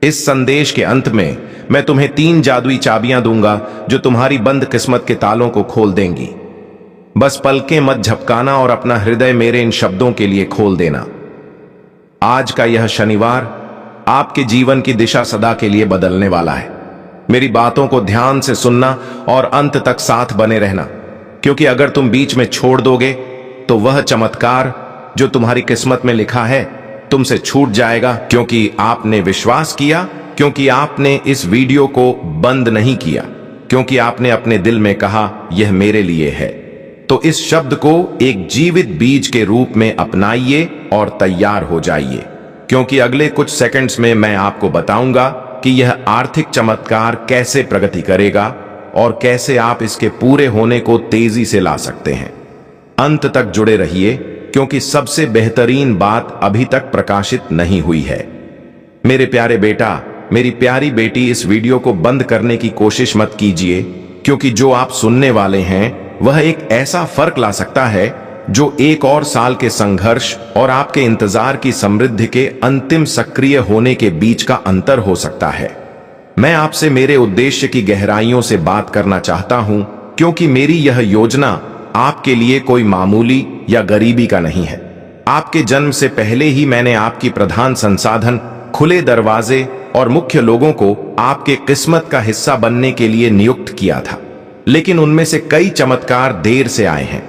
Speaker 1: इस संदेश के अंत में मैं तुम्हें 3 जादुई चाबियां दूंगा जो तुम्हारी बंद किस्मत के तालों को खोल देंगी। बस पलकें मत झपकाना और अपना हृदय मेरे इन शब्दों के लिए खोल देना। आज का यह शनिवार आपके जीवन की दिशा सदा के लिए बदलने वाला है। मेरी बातों को ध्यान से सुनना और अंत तक साथ बने रहना, क्योंकि अगर तुम बीच में छोड़ दोगे तो वह चमत्कार जो तुम्हारी किस्मत में लिखा है तुमसे छूट जाएगा। क्योंकि आपने विश्वास किया, क्योंकि आपने इस वीडियो को बंद नहीं किया, क्योंकि आपने अपने दिल में कहा यह मेरे लिए है, तो इस शब्द को एक जीवित बीज के रूप में अपनाइए और तैयार हो जाइए। क्योंकि अगले कुछ सेकंड्स में मैं आपको बताऊंगा कि यह आर्थिक चमत्कार कैसे प्रगति करेगा और कैसे आप इसके पूरे होने को तेजी से ला सकते हैं। अंत तक जुड़े रहिए, क्योंकि सबसे बेहतरीन बात अभी तक प्रकाशित नहीं हुई है। मेरे प्यारे बेटा, मेरी प्यारी बेटी, इस वीडियो को बंद करने की कोशिश मत कीजिए, क्योंकि जो आप सुनने वाले हैं वह एक ऐसा फर्क ला सकता है जो 1 और साल के संघर्ष और आपके इंतजार की समृद्धि के अंतिम सक्रिय होने के बीच का अंतर हो सकता है। मैं आपसे मेरे उद्देश्य की गहराइयों से बात करना चाहता हूं, क्योंकि मेरी यह योजना आपके लिए कोई मामूली या गरीबी का नहीं है। आपके जन्म से पहले ही मैंने आपकी प्रधान संसाधन, खुले दरवाजे और मुख्य लोगों को आपके किस्मत का हिस्सा बनने के लिए नियुक्त किया था, लेकिन उनमें से कई चमत्कार देर से आए हैं।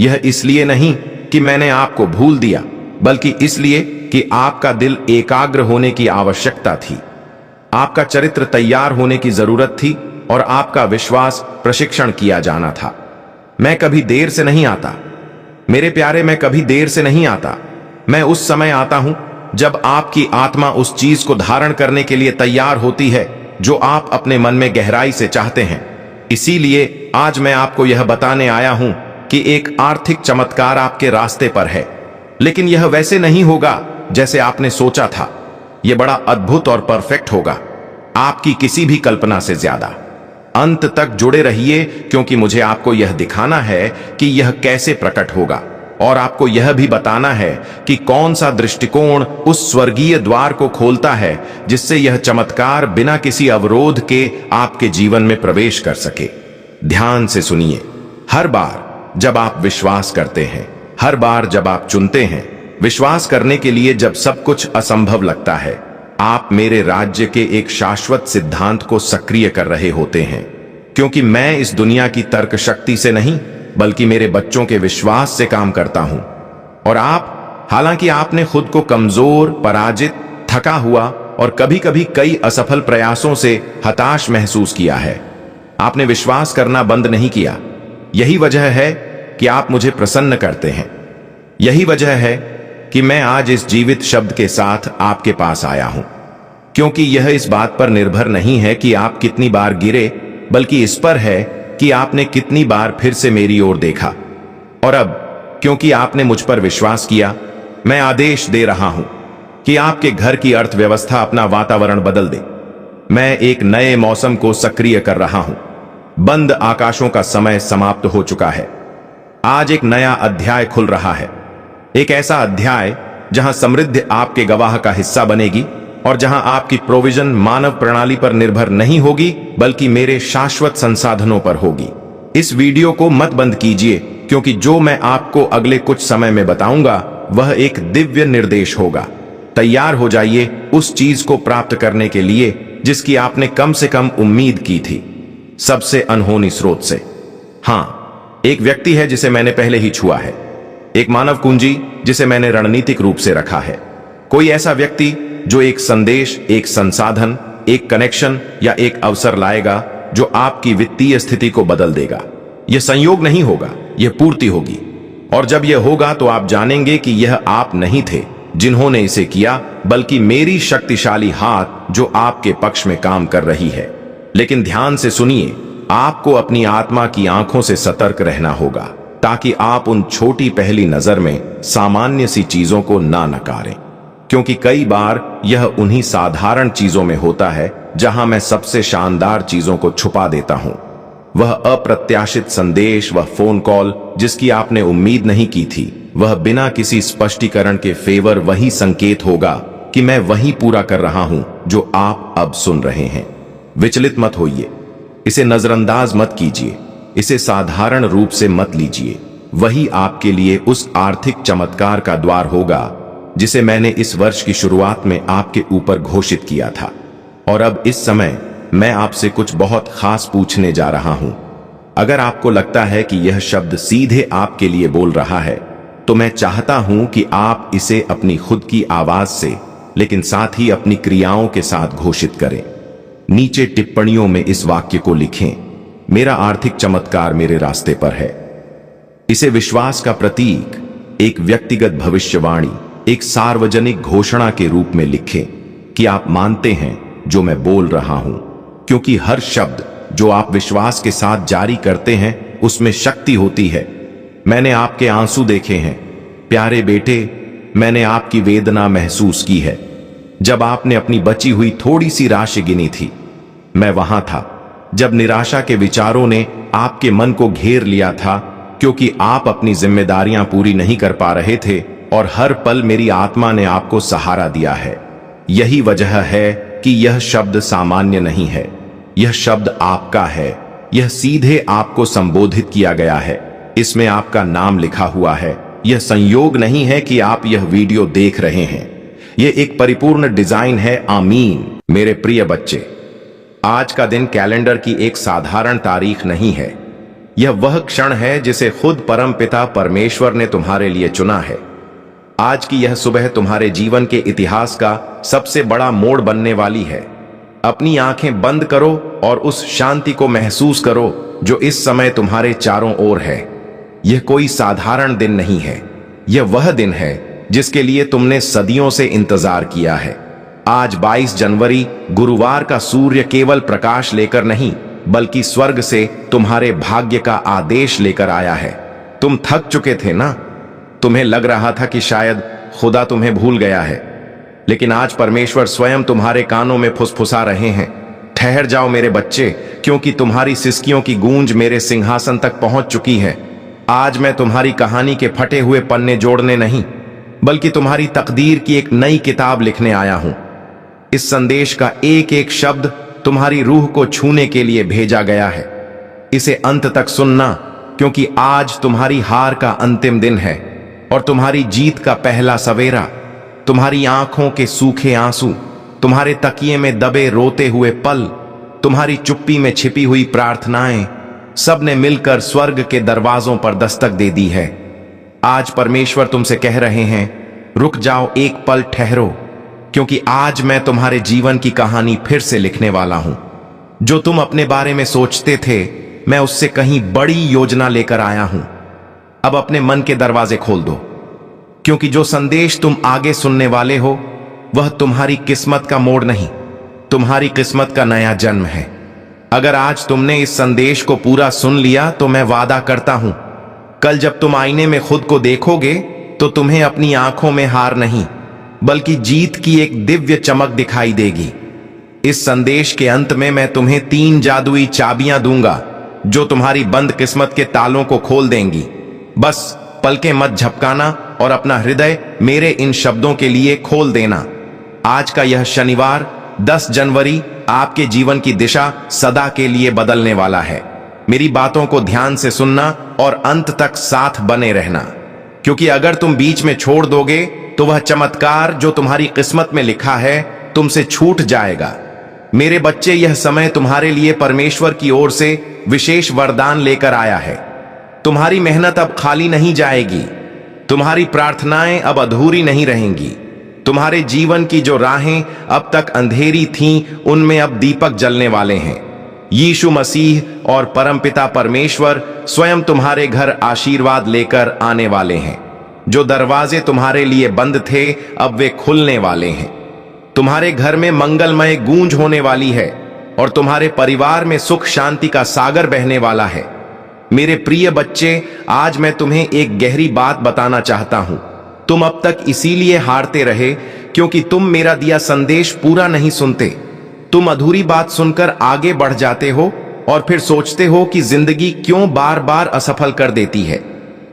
Speaker 1: यह इसलिए नहीं कि मैंने आपको भूल दिया, बल्कि इसलिए कि आपका दिल एकाग्र होने की आवश्यकता थी, आपका चरित्र तैयार होने की जरूरत थी और आपका विश्वास प्रशिक्षण किया जाना था। मैं कभी देर से नहीं आता मेरे प्यारे, मैं कभी देर से नहीं आता। मैं उस समय आता हूं जब आपकी आत्मा उस चीज को धारण करने के लिए तैयार होती है जो आप अपने मन में गहराई से चाहते हैं। इसीलिए आज मैं आपको यह बताने आया हूं कि एक आर्थिक चमत्कार आपके रास्ते पर है, लेकिन यह वैसे नहीं होगा जैसे आपने सोचा था। यह बड़ा अद्भुत और परफेक्ट होगा, आपकी किसी भी कल्पना से ज्यादा। अंत तक जुड़े रहिए, क्योंकि मुझे आपको यह दिखाना है कि यह कैसे प्रकट होगा, और आपको यह भी बताना है कि कौन सा दृष्टिकोण उस स्वर्गीय द्वार को खोलता है जिससे यह चमत्कार बिना किसी अवरोध के आपके जीवन में प्रवेश कर सके। ध्यान से सुनिए। हर बार जब आप विश्वास करते हैं, हर बार जब आप चुनते हैं विश्वास करने के लिए, जब सब कुछ असंभव लगता है, आप मेरे राज्य के एक शाश्वत सिद्धांत को सक्रिय कर रहे होते हैं। क्योंकि मैं इस दुनिया की तर्क शक्ति से नहीं, बल्कि मेरे बच्चों के विश्वास से काम करता हूं। और आप, हालांकि आपने खुद को कमजोर, पराजित, थका हुआ और कभी कभी कई असफल प्रयासों से हताश महसूस किया है, आपने विश्वास करना बंद नहीं किया। यही वजह है कि आप मुझे प्रसन्न करते हैं। यही वजह है कि मैं आज इस जीवित शब्द के साथ आपके पास आया हूं, क्योंकि यह इस बात पर निर्भर नहीं है कि आप कितनी बार गिरे, बल्कि इस पर है कि आपने कितनी बार फिर से मेरी ओर देखा। और अब, क्योंकि आपने मुझ पर विश्वास किया, मैं आदेश दे रहा हूं कि आपके घर की अर्थव्यवस्था अपना वातावरण बदल दे। मैं एक नए मौसम को सक्रिय कर रहा हूं। बंद आकाशों का समय समाप्त हो चुका है। आज एक नया अध्याय खुल रहा है, एक ऐसा अध्याय जहां समृद्धि आपके गवाह का हिस्सा बनेगी और जहां आपकी प्रोविजन मानव प्रणाली पर निर्भर नहीं होगी, बल्कि मेरे शाश्वत संसाधनों पर होगी। इस वीडियो को मत बंद कीजिए, क्योंकि जो मैं आपको अगले कुछ समय में बताऊंगा वह एक दिव्य निर्देश होगा। तैयार हो जाइए उस चीज को प्राप्त करने के लिए जिसकी आपने कम से कम उम्मीद की थी, सबसे अनहोनी स्रोत से। हां, एक व्यक्ति है जिसे मैंने पहले ही छुआ है, एक मानव कुंजी जिसे मैंने रणनीतिक रूप से रखा है। कोई ऐसा व्यक्ति जो एक संदेश, एक संसाधन, एक कनेक्शन या एक अवसर लाएगा जो आपकी वित्तीय स्थिति को बदल देगा। यह संयोग नहीं होगा, यह पूर्ति होगी। और जब यह होगा तो आप जानेंगे कि यह आप नहीं थे जिन्होंने इसे किया, बल्कि मेरी शक्तिशाली हाथ जो आपके पक्ष में काम कर रही है। लेकिन ध्यान से सुनिए, आपको अपनी आत्मा की आंखों से सतर्क रहना होगा, ताकि आप उन छोटी पहली नजर में सामान्य सी चीजों को ना नकारें। क्योंकि कई बार यह उन्हीं साधारण चीजों में होता है जहां मैं सबसे शानदार चीजों को छुपा देता हूं। वह अप्रत्याशित संदेश, वह फोन कॉल जिसकी आपने उम्मीद नहीं की थी, वह बिना किसी स्पष्टीकरण के फेवर वही संकेत होगा कि मैं वही पूरा कर रहा हूं जो आप अब सुन रहे हैं। विचलित मत होइए, इसे नजरअंदाज मत कीजिए, इसे साधारण रूप से मत लीजिए। वही आपके लिए उस आर्थिक चमत्कार का द्वार होगा जिसे मैंने इस वर्ष की शुरुआत में आपके ऊपर घोषित किया था। और अब इस समय मैं आपसे कुछ बहुत खास पूछने जा रहा हूं। अगर आपको लगता है कि यह शब्द सीधे आपके लिए बोल रहा है, तो मैं चाहता हूं कि आप इसे अपनी खुद की आवाज से, लेकिन साथ ही अपनी क्रियाओं के साथ घोषित करें। नीचे टिप्पणियों में इस वाक्य को लिखें, मेरा आर्थिक चमत्कार मेरे रास्ते पर है। इसे विश्वास का प्रतीक, एक व्यक्तिगत भविष्यवाणी, एक सार्वजनिक घोषणा के रूप में लिखें कि आप मानते हैं जो मैं बोल रहा हूं, क्योंकि हर शब्द जो आप विश्वास के साथ जारी करते हैं उसमें शक्ति होती है। मैंने आपके आंसू देखे हैं प्यारे बेटे, मैंने आपकी वेदना महसूस की है। जब आपने अपनी बची हुई थोड़ी सी राशि गिनी थी, मैं वहां था जब निराशा के विचारों ने आपके मन को घेर लिया था, क्योंकि आप अपनी जिम्मेदारियां पूरी नहीं कर पा रहे थे और हर पल मेरी आत्मा ने आपको सहारा दिया है। यही वजह है कि यह शब्द सामान्य नहीं है, यह शब्द आपका है। यह सीधे आपको संबोधित किया गया है, इसमें आपका नाम लिखा हुआ है। यह संयोग नहीं है कि आप यह वीडियो देख रहे हैं, यह एक परिपूर्ण डिजाइन है। आमीन। मेरे प्रिय बच्चे, आज का दिन कैलेंडर की एक साधारण तारीख नहीं है। यह वह क्षण है जिसे खुद परमपिता परमेश्वर ने तुम्हारे लिए चुना है। आज की यह सुबह तुम्हारे जीवन के इतिहास का सबसे बड़ा मोड़ बनने वाली है। अपनी आंखें बंद करो और उस शांति को महसूस करो जो इस समय तुम्हारे चारों ओर है। यह कोई साधारण दिन नहीं है। यह वह दिन है जिसके लिए तुमने सदियों से इंतजार किया है। आज 22 जनवरी गुरुवार का सूर्य केवल प्रकाश लेकर नहीं बल्कि स्वर्ग से तुम्हारे भाग्य का आदेश लेकर आया है। तुम थक चुके थे ना? तुम्हें लग रहा था कि शायद खुदा तुम्हें भूल गया है, लेकिन आज परमेश्वर स्वयं तुम्हारे कानों में फुसफुसा रहे हैं। ठहर जाओ मेरे बच्चे, क्योंकि तुम्हारी सिसकियों की गूंज मेरे सिंहासन तक पहुंच चुकी है। आज मैं तुम्हारी कहानी के फटे हुए पन्ने जोड़ने नहीं बल्कि तुम्हारी तकदीर की एक नई किताब लिखने आया हूं। इस संदेश का एक एक शब्द तुम्हारी रूह को छूने के लिए भेजा गया है। इसे अंत तक सुनना, क्योंकि आज तुम्हारी हार का अंतिम दिन है और तुम्हारी जीत का पहला सवेरा। तुम्हारी आंखों के सूखे आंसू, तुम्हारे तकिए में दबे रोते हुए पल, तुम्हारी चुप्पी में छिपी हुई प्रार्थनाएं, सब ने मिलकर स्वर्ग के दरवाजों पर दस्तक दे दी है। आज परमेश्वर तुमसे कह रहे हैं, रुक जाओ, एक पल ठहरो, क्योंकि आज मैं तुम्हारे जीवन की कहानी फिर से लिखने वाला हूं। जो तुम अपने बारे में सोचते थे, मैं उससे कहीं बड़ी योजना लेकर आया हूं। अब अपने मन के दरवाजे खोल दो, क्योंकि जो संदेश तुम आगे सुनने वाले हो वह तुम्हारी किस्मत का मोड़ नहीं, तुम्हारी किस्मत का नया जन्म है। अगर आज तुमने इस संदेश को पूरा सुन लिया तो मैं वादा करता हूं, कल जब तुम आईने में खुद को देखोगे तो तुम्हें अपनी आंखों में हार नहीं बल्कि जीत की एक दिव्य चमक दिखाई देगी। इस संदेश के अंत में मैं तुम्हें 3 जादुई चाबियां दूंगा जो तुम्हारी बंद किस्मत के तालों को खोल देंगी। बस पलकें मत झपकाना और अपना हृदय मेरे इन शब्दों के लिए खोल देना। आज का यह शनिवार 10 जनवरी आपके जीवन की दिशा सदा के लिए बदलने वाला है। मेरी बातों को ध्यान से सुनना और अंत तक साथ बने रहना, क्योंकि अगर तुम बीच में छोड़ दोगे तो वह चमत्कार जो तुम्हारी किस्मत में लिखा है तुमसे छूट जाएगा। मेरे बच्चे, यह समय तुम्हारे लिए परमेश्वर की ओर से विशेष वरदान लेकर आया है। तुम्हारी मेहनत अब खाली नहीं जाएगी, तुम्हारी प्रार्थनाएं अब अधूरी नहीं रहेंगी। तुम्हारे जीवन की जो राहें अब तक अंधेरी थीं, उनमें अब दीपक जलने वाले हैं। यीशु मसीह और परमपिता परमेश्वर स्वयं तुम्हारे घर आशीर्वाद लेकर आने वाले हैं। जो दरवाजे तुम्हारे लिए बंद थे अब वे खुलने वाले हैं। तुम्हारे घर में मंगलमय गूंज होने वाली है और तुम्हारे परिवार में सुख शांति का सागर बहने वाला है। मेरे प्रिय बच्चे, आज मैं तुम्हें एक गहरी बात बताना चाहता हूं। तुम अब तक इसीलिए हारते रहे क्योंकि तुम मेरा दिया संदेश पूरा नहीं सुनते। तुम अधूरी बात सुनकर आगे बढ़ जाते हो और फिर सोचते हो कि जिंदगी क्यों बार बार असफल कर देती है।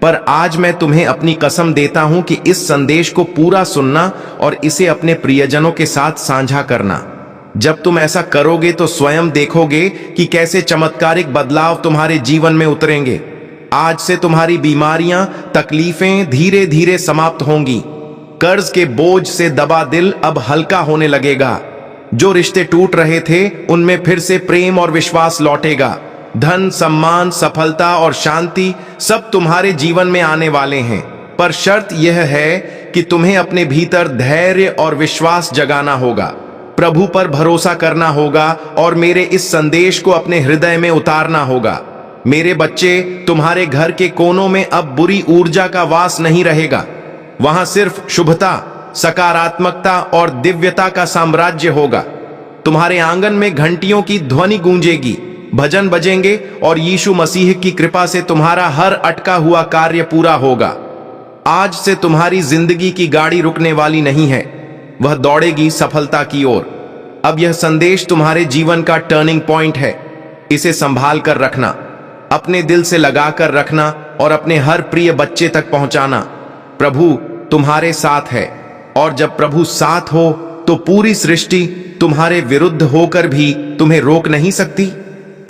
Speaker 1: पर आज मैं तुम्हें अपनी कसम देता हूं कि इस संदेश को पूरा सुनना और इसे अपने प्रियजनों के साथ साझा करना। जब तुम ऐसा करोगे तो स्वयं देखोगे कि कैसे चमत्कारिक बदलाव तुम्हारे जीवन में उतरेंगे। आज से तुम्हारी बीमारियां, तकलीफें धीरे धीरे समाप्त होंगी। कर्ज के बोझ से दबा दिल अब हल्का होने लगेगा। जो रिश्ते टूट रहे थे उनमें फिर से प्रेम और विश्वास लौटेगा। धन, सम्मान, सफलता और शांति सब तुम्हारे जीवन में आने वाले हैं। पर शर्त यह है कि तुम्हें अपने भीतर धैर्य और विश्वास जगाना होगा, प्रभु पर भरोसा करना होगा और मेरे इस संदेश को अपने हृदय में उतारना होगा। मेरे बच्चे, तुम्हारे घर के कोनों में अब बुरी ऊर्जा का वास नहीं रहेगा। वहां सिर्फ शुभता, सकारात्मकता और दिव्यता का साम्राज्य होगा। तुम्हारे आंगन में घंटियों की ध्वनि गूंजेगी, भजन बजेंगे और यीशु मसीह की कृपा से तुम्हारा हर अटका हुआ कार्य पूरा होगा। आज से तुम्हारी जिंदगी की गाड़ी रुकने वाली नहीं है, वह दौड़ेगी सफलता की ओर। अब यह संदेश तुम्हारे जीवन का टर्निंग पॉइंट है। इसे संभाल कर रखना, अपने दिल से लगा कर रखना और अपने हर प्रिय बच्चे तक पहुंचाना। प्रभु तुम्हारे साथ है और जब प्रभु साथ हो तो पूरी सृष्टि तुम्हारे विरुद्ध होकर भी तुम्हें रोक नहीं सकती।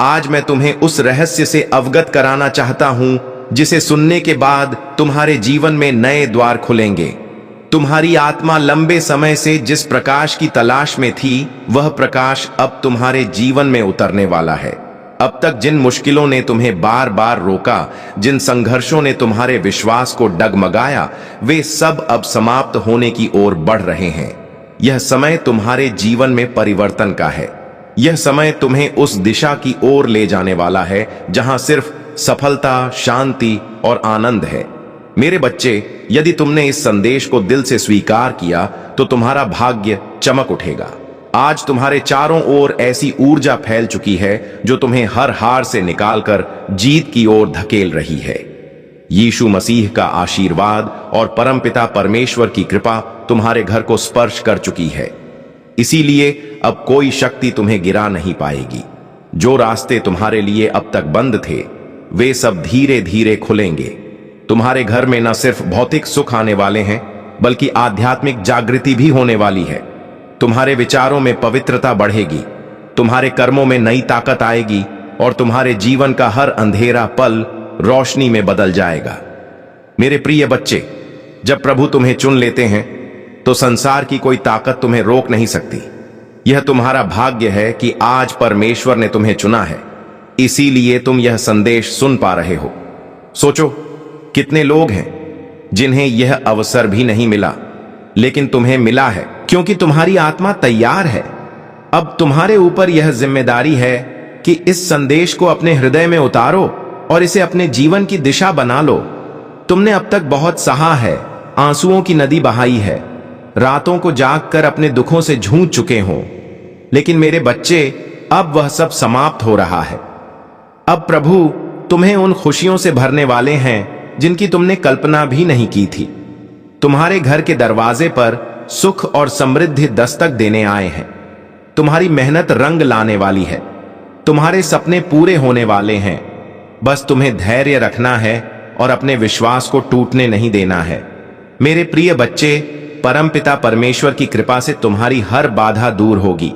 Speaker 1: आज मैं तुम्हें उस रहस्य से अवगत कराना चाहता हूं जिसे सुनने के बाद तुम्हारे जीवन में नए द्वार खुलेंगे। तुम्हारी आत्मा लंबे समय से जिस प्रकाश की तलाश में थी, वह प्रकाश अब तुम्हारे जीवन में उतरने वाला है। अब तक जिन मुश्किलों ने तुम्हें बार बार रोका, जिन संघर्षों ने तुम्हारे विश्वास को डगमगाया, वे सब अब समाप्त होने की ओर बढ़ रहे हैं। यह समय तुम्हारे जीवन में परिवर्तन का है। यह समय तुम्हें उस दिशा की ओर ले जाने वाला है जहां सिर्फ सफलता, शांति और आनंद है। मेरे बच्चे, यदि तुमने इस संदेश को दिल से स्वीकार किया तो तुम्हारा भाग्य चमक उठेगा। आज तुम्हारे चारों ओर ऐसी ऊर्जा फैल चुकी है जो तुम्हें हर हार से निकालकर जीत की ओर धकेल रही है। यीशु मसीह का आशीर्वाद और परमपिता परमेश्वर की कृपा तुम्हारे घर को स्पर्श कर चुकी है। इसीलिए अब कोई शक्ति तुम्हें गिरा नहीं पाएगी। जो रास्ते तुम्हारे लिए अब तक बंद थे, वे सब धीरे धीरे खुलेंगे। तुम्हारे घर में न सिर्फ भौतिक सुख आने वाले हैं, बल्कि आध्यात्मिक जागृति भी होने वाली है। तुम्हारे विचारों में पवित्रता बढ़ेगी, तुम्हारे कर्मों में नई ताकत आएगी और तुम्हारे जीवन का हर अंधेरा पल रोशनी में बदल जाएगा। मेरे प्रिय बच्चे, जब प्रभु तुम्हें चुन लेते हैं तो संसार की कोई ताकत तुम्हें रोक नहीं सकती। यह तुम्हारा भाग्य है कि आज परमेश्वर ने तुम्हें चुना है, इसीलिए तुम यह संदेश सुन पा रहे हो। सोचो, कितने लोग हैं जिन्हें यह अवसर भी नहीं मिला, लेकिन तुम्हें मिला है क्योंकि तुम्हारी आत्मा तैयार है। अब तुम्हारे ऊपर यह जिम्मेदारी है कि इस संदेश को अपने हृदय में उतारो और इसे अपने जीवन की दिशा बना लो। तुमने अब तक बहुत सहा है, आंसुओं की नदी बहाई है, रातों को जागकर अपने दुखों से जूझ चुके हो, लेकिन मेरे बच्चे, अब वह सब समाप्त हो रहा है। अब प्रभु तुम्हें उन खुशियों से भरने वाले हैं जिनकी तुमने कल्पना भी नहीं की थी। तुम्हारे घर के दरवाजे पर सुख और समृद्धि दस्तक देने आए हैं। तुम्हारी मेहनत रंग लाने वाली है। तुम्हारे सपने पूरे होने वाले हैं। बस तुम्हें धैर्य रखना है और अपने विश्वास को टूटने नहीं देना है। मेरे प्रिय बच्चे, परमपिता परमेश्वर की कृपा से तुम्हारी हर बाधा दूर होगी।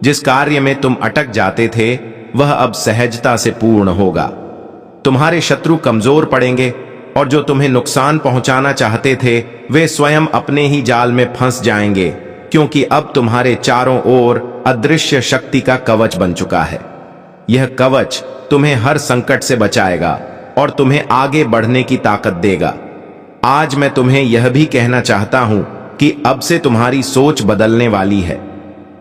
Speaker 1: जिस कार्य में तुम अटक जाते थे, वह अब सहजता से पूर्ण होगा। तुम्हारे शत्रु कमजोर पड़ेंगे और जो तुम्हें नुकसान पहुंचाना चाहते थे, वे स्वयं अपने ही जाल में फंस जाएंगे, क्योंकि अब तुम्हारे चारों ओर अदृश्य शक्ति का कवच बन चुका है। यह कवच तुम्हें हर संकट से बचाएगा और तुम्हें आगे बढ़ने की ताकत देगा। आज मैं तुम्हें यह भी कहना चाहता हूं कि अब से तुम्हारी सोच बदलने वाली है।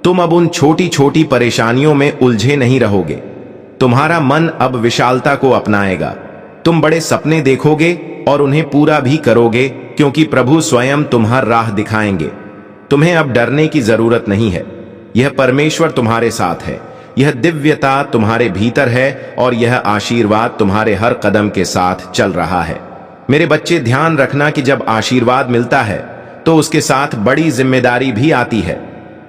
Speaker 1: तुम अब उन छोटी छोटी परेशानियों में उलझे नहीं रहोगे। तुम्हारा मन अब विशालता को अपनाएगा। तुम बड़े सपने देखोगे और उन्हें पूरा भी करोगे, क्योंकि प्रभु स्वयं तुम्हारी राह दिखाएंगे। तुम्हें अब डरने की जरूरत नहीं है। यह परमेश्वर तुम्हारे साथ है। यह दिव्यता तुम्हारे भीतर है और यह आशीर्वाद तुम्हारे हर कदम के साथ चल रहा है। मेरे बच्चे, ध्यान रखना कि जब आशीर्वाद मिलता है तो उसके साथ बड़ी जिम्मेदारी भी आती है।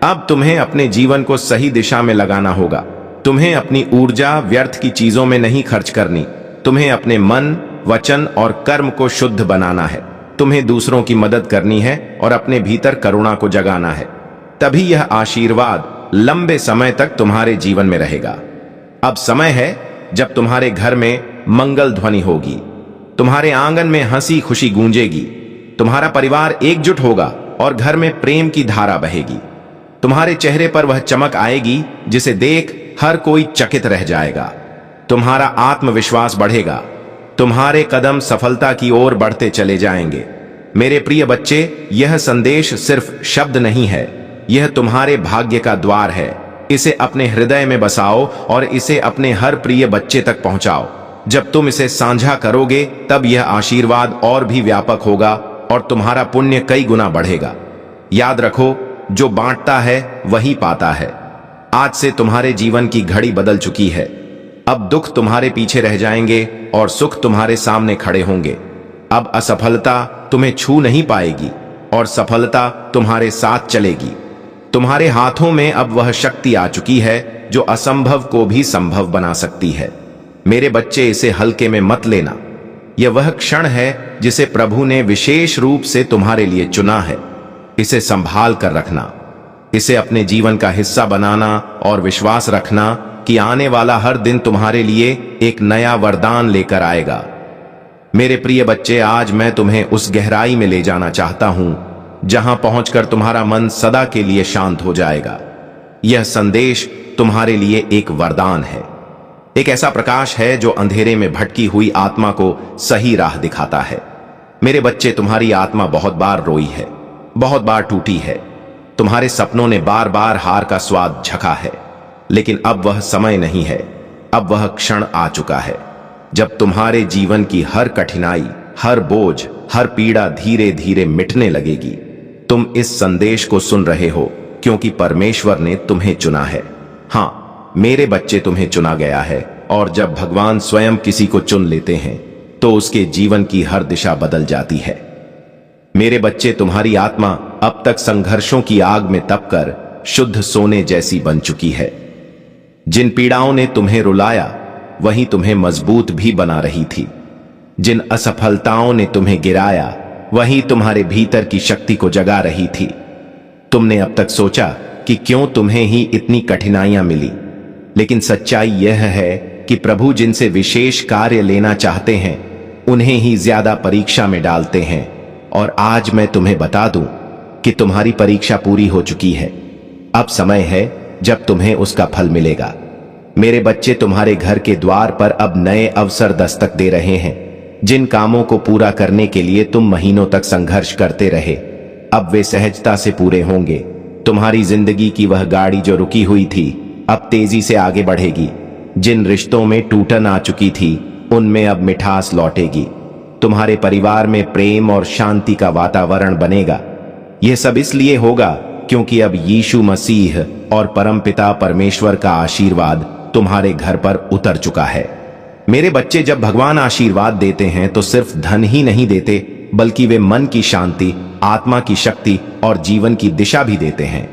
Speaker 1: अब तुम्हें अपने जीवन को सही दिशा में लगाना होगा। तुम्हें अपनी ऊर्जा व्यर्थ की चीजों में नहीं खर्च करनी। तुम्हें अपने मन, वचन और कर्म को शुद्ध बनाना है। तुम्हें दूसरों की मदद करनी है और अपने भीतर करुणा को जगाना है। तभी यह आशीर्वाद लंबे समय तक तुम्हारे जीवन में रहेगा। अब समय है जब तुम्हारे घर में मंगल ध्वनि होगी, तुम्हारे आंगन में हंसी खुशी गूंजेगी, तुम्हारा परिवार एकजुट होगा और घर में प्रेम की धारा बहेगी। तुम्हारे चेहरे पर वह चमक आएगी जिसे देख हर कोई चकित रह जाएगा। तुम्हारा आत्मविश्वास बढ़ेगा। तुम्हारे कदम सफलता की ओर बढ़ते चले जाएंगे। मेरे प्रिय बच्चे, यह संदेश सिर्फ शब्द नहीं है, यह तुम्हारे भाग्य का द्वार है। इसे अपने हृदय में बसाओ और इसे अपने हर प्रिय बच्चे तक पहुंचाओ। जब तुम इसे साझा करोगे, तब यह आशीर्वाद और भी व्यापक होगा और तुम्हारा पुण्य कई गुना बढ़ेगा। याद रखो, जो बांटता है वही पाता है। आज से तुम्हारे जीवन की घड़ी बदल चुकी है। अब दुख तुम्हारे पीछे रह जाएंगे और सुख तुम्हारे सामने खड़े होंगे। अब असफलता तुम्हें छू नहीं पाएगी और सफलता तुम्हारे साथ चलेगी। तुम्हारे हाथों में अब वह शक्ति आ चुकी है जो असंभव को भी संभव बना सकती है। मेरे बच्चे, इसे हल्के में मत लेना। यह वह क्षण है जिसे प्रभु ने विशेष रूप से तुम्हारे लिए चुना है। इसे संभाल कर रखना, इसे अपने जीवन का हिस्सा बनाना और विश्वास रखना कि आने वाला हर दिन तुम्हारे लिए एक नया वरदान लेकर आएगा। मेरे प्रिय बच्चे, आज मैं तुम्हें उस गहराई में ले जाना चाहता हूं जहां पहुंचकर तुम्हारा मन सदा के लिए शांत हो जाएगा। यह संदेश तुम्हारे लिए एक वरदान है, एक ऐसा प्रकाश है जो अंधेरे में भटकी हुई आत्मा को सही राह दिखाता है। मेरे बच्चे, तुम्हारी आत्मा बहुत बार रोई है, बहुत बार टूटी है। तुम्हारे सपनों ने बार बार हार का स्वाद झखा है, लेकिन अब वह समय नहीं है, अब वह क्षण आ चुका है जब तुम्हारे जीवन की हर कठिनाई, हर बोझ, हर पीड़ा धीरे धीरे मिटने लगेगी। तुम इस संदेश को सुन रहे हो क्योंकि परमेश्वर ने तुम्हें चुना है। हाँ मेरे बच्चे, तुम्हें चुना गया है, और जब भगवान स्वयं किसी को चुन लेते हैं तो उसके जीवन की हर दिशा बदल जाती है। मेरे बच्चे, तुम्हारी आत्मा अब तक संघर्षों की आग में तपकर शुद्ध सोने जैसी बन चुकी है। जिन पीड़ाओं ने तुम्हें रुलाया वही तुम्हें मजबूत भी बना रही थी। जिन असफलताओं ने तुम्हें गिराया वही तुम्हारे भीतर की शक्ति को जगा रही थी। तुमने अब तक सोचा कि क्यों तुम्हें ही इतनी कठिनाइयां मिली, लेकिन सच्चाई यह है कि प्रभु जिनसे विशेष कार्य लेना चाहते हैं उन्हें ही ज्यादा परीक्षा में डालते हैं। और आज मैं तुम्हें बता दूं कि तुम्हारी परीक्षा पूरी हो चुकी है। अब समय है जब तुम्हें उसका फल मिलेगा। मेरे बच्चे, तुम्हारे घर के द्वार पर अब नए अवसर दस्तक दे रहे हैं। जिन कामों को पूरा करने के लिए तुम महीनों तक संघर्ष करते रहे, अब वे सहजता से पूरे होंगे। तुम्हारी जिंदगी की वह गाड़ी जो रुकी हुई थी अब तेजी से आगे बढ़ेगी। जिन रिश्तों में टूटन आ चुकी थी उनमें अब मिठास लौटेगी। तुम्हारे परिवार में प्रेम और शांति का वातावरण बनेगा। यह सब इसलिए होगा क्योंकि अब यीशु मसीह और परमपिता परमेश्वर का आशीर्वाद तुम्हारे घर पर उतर चुका है। मेरे बच्चे, जब भगवान आशीर्वाद देते हैं तो सिर्फ धन ही नहीं देते, बल्कि वे मन की शांति, आत्मा की शक्ति और जीवन की दिशा भी देते हैं।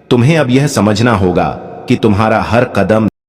Speaker 1: तुम्हें अब यह समझना होगा कि तुम्हारा हर कदम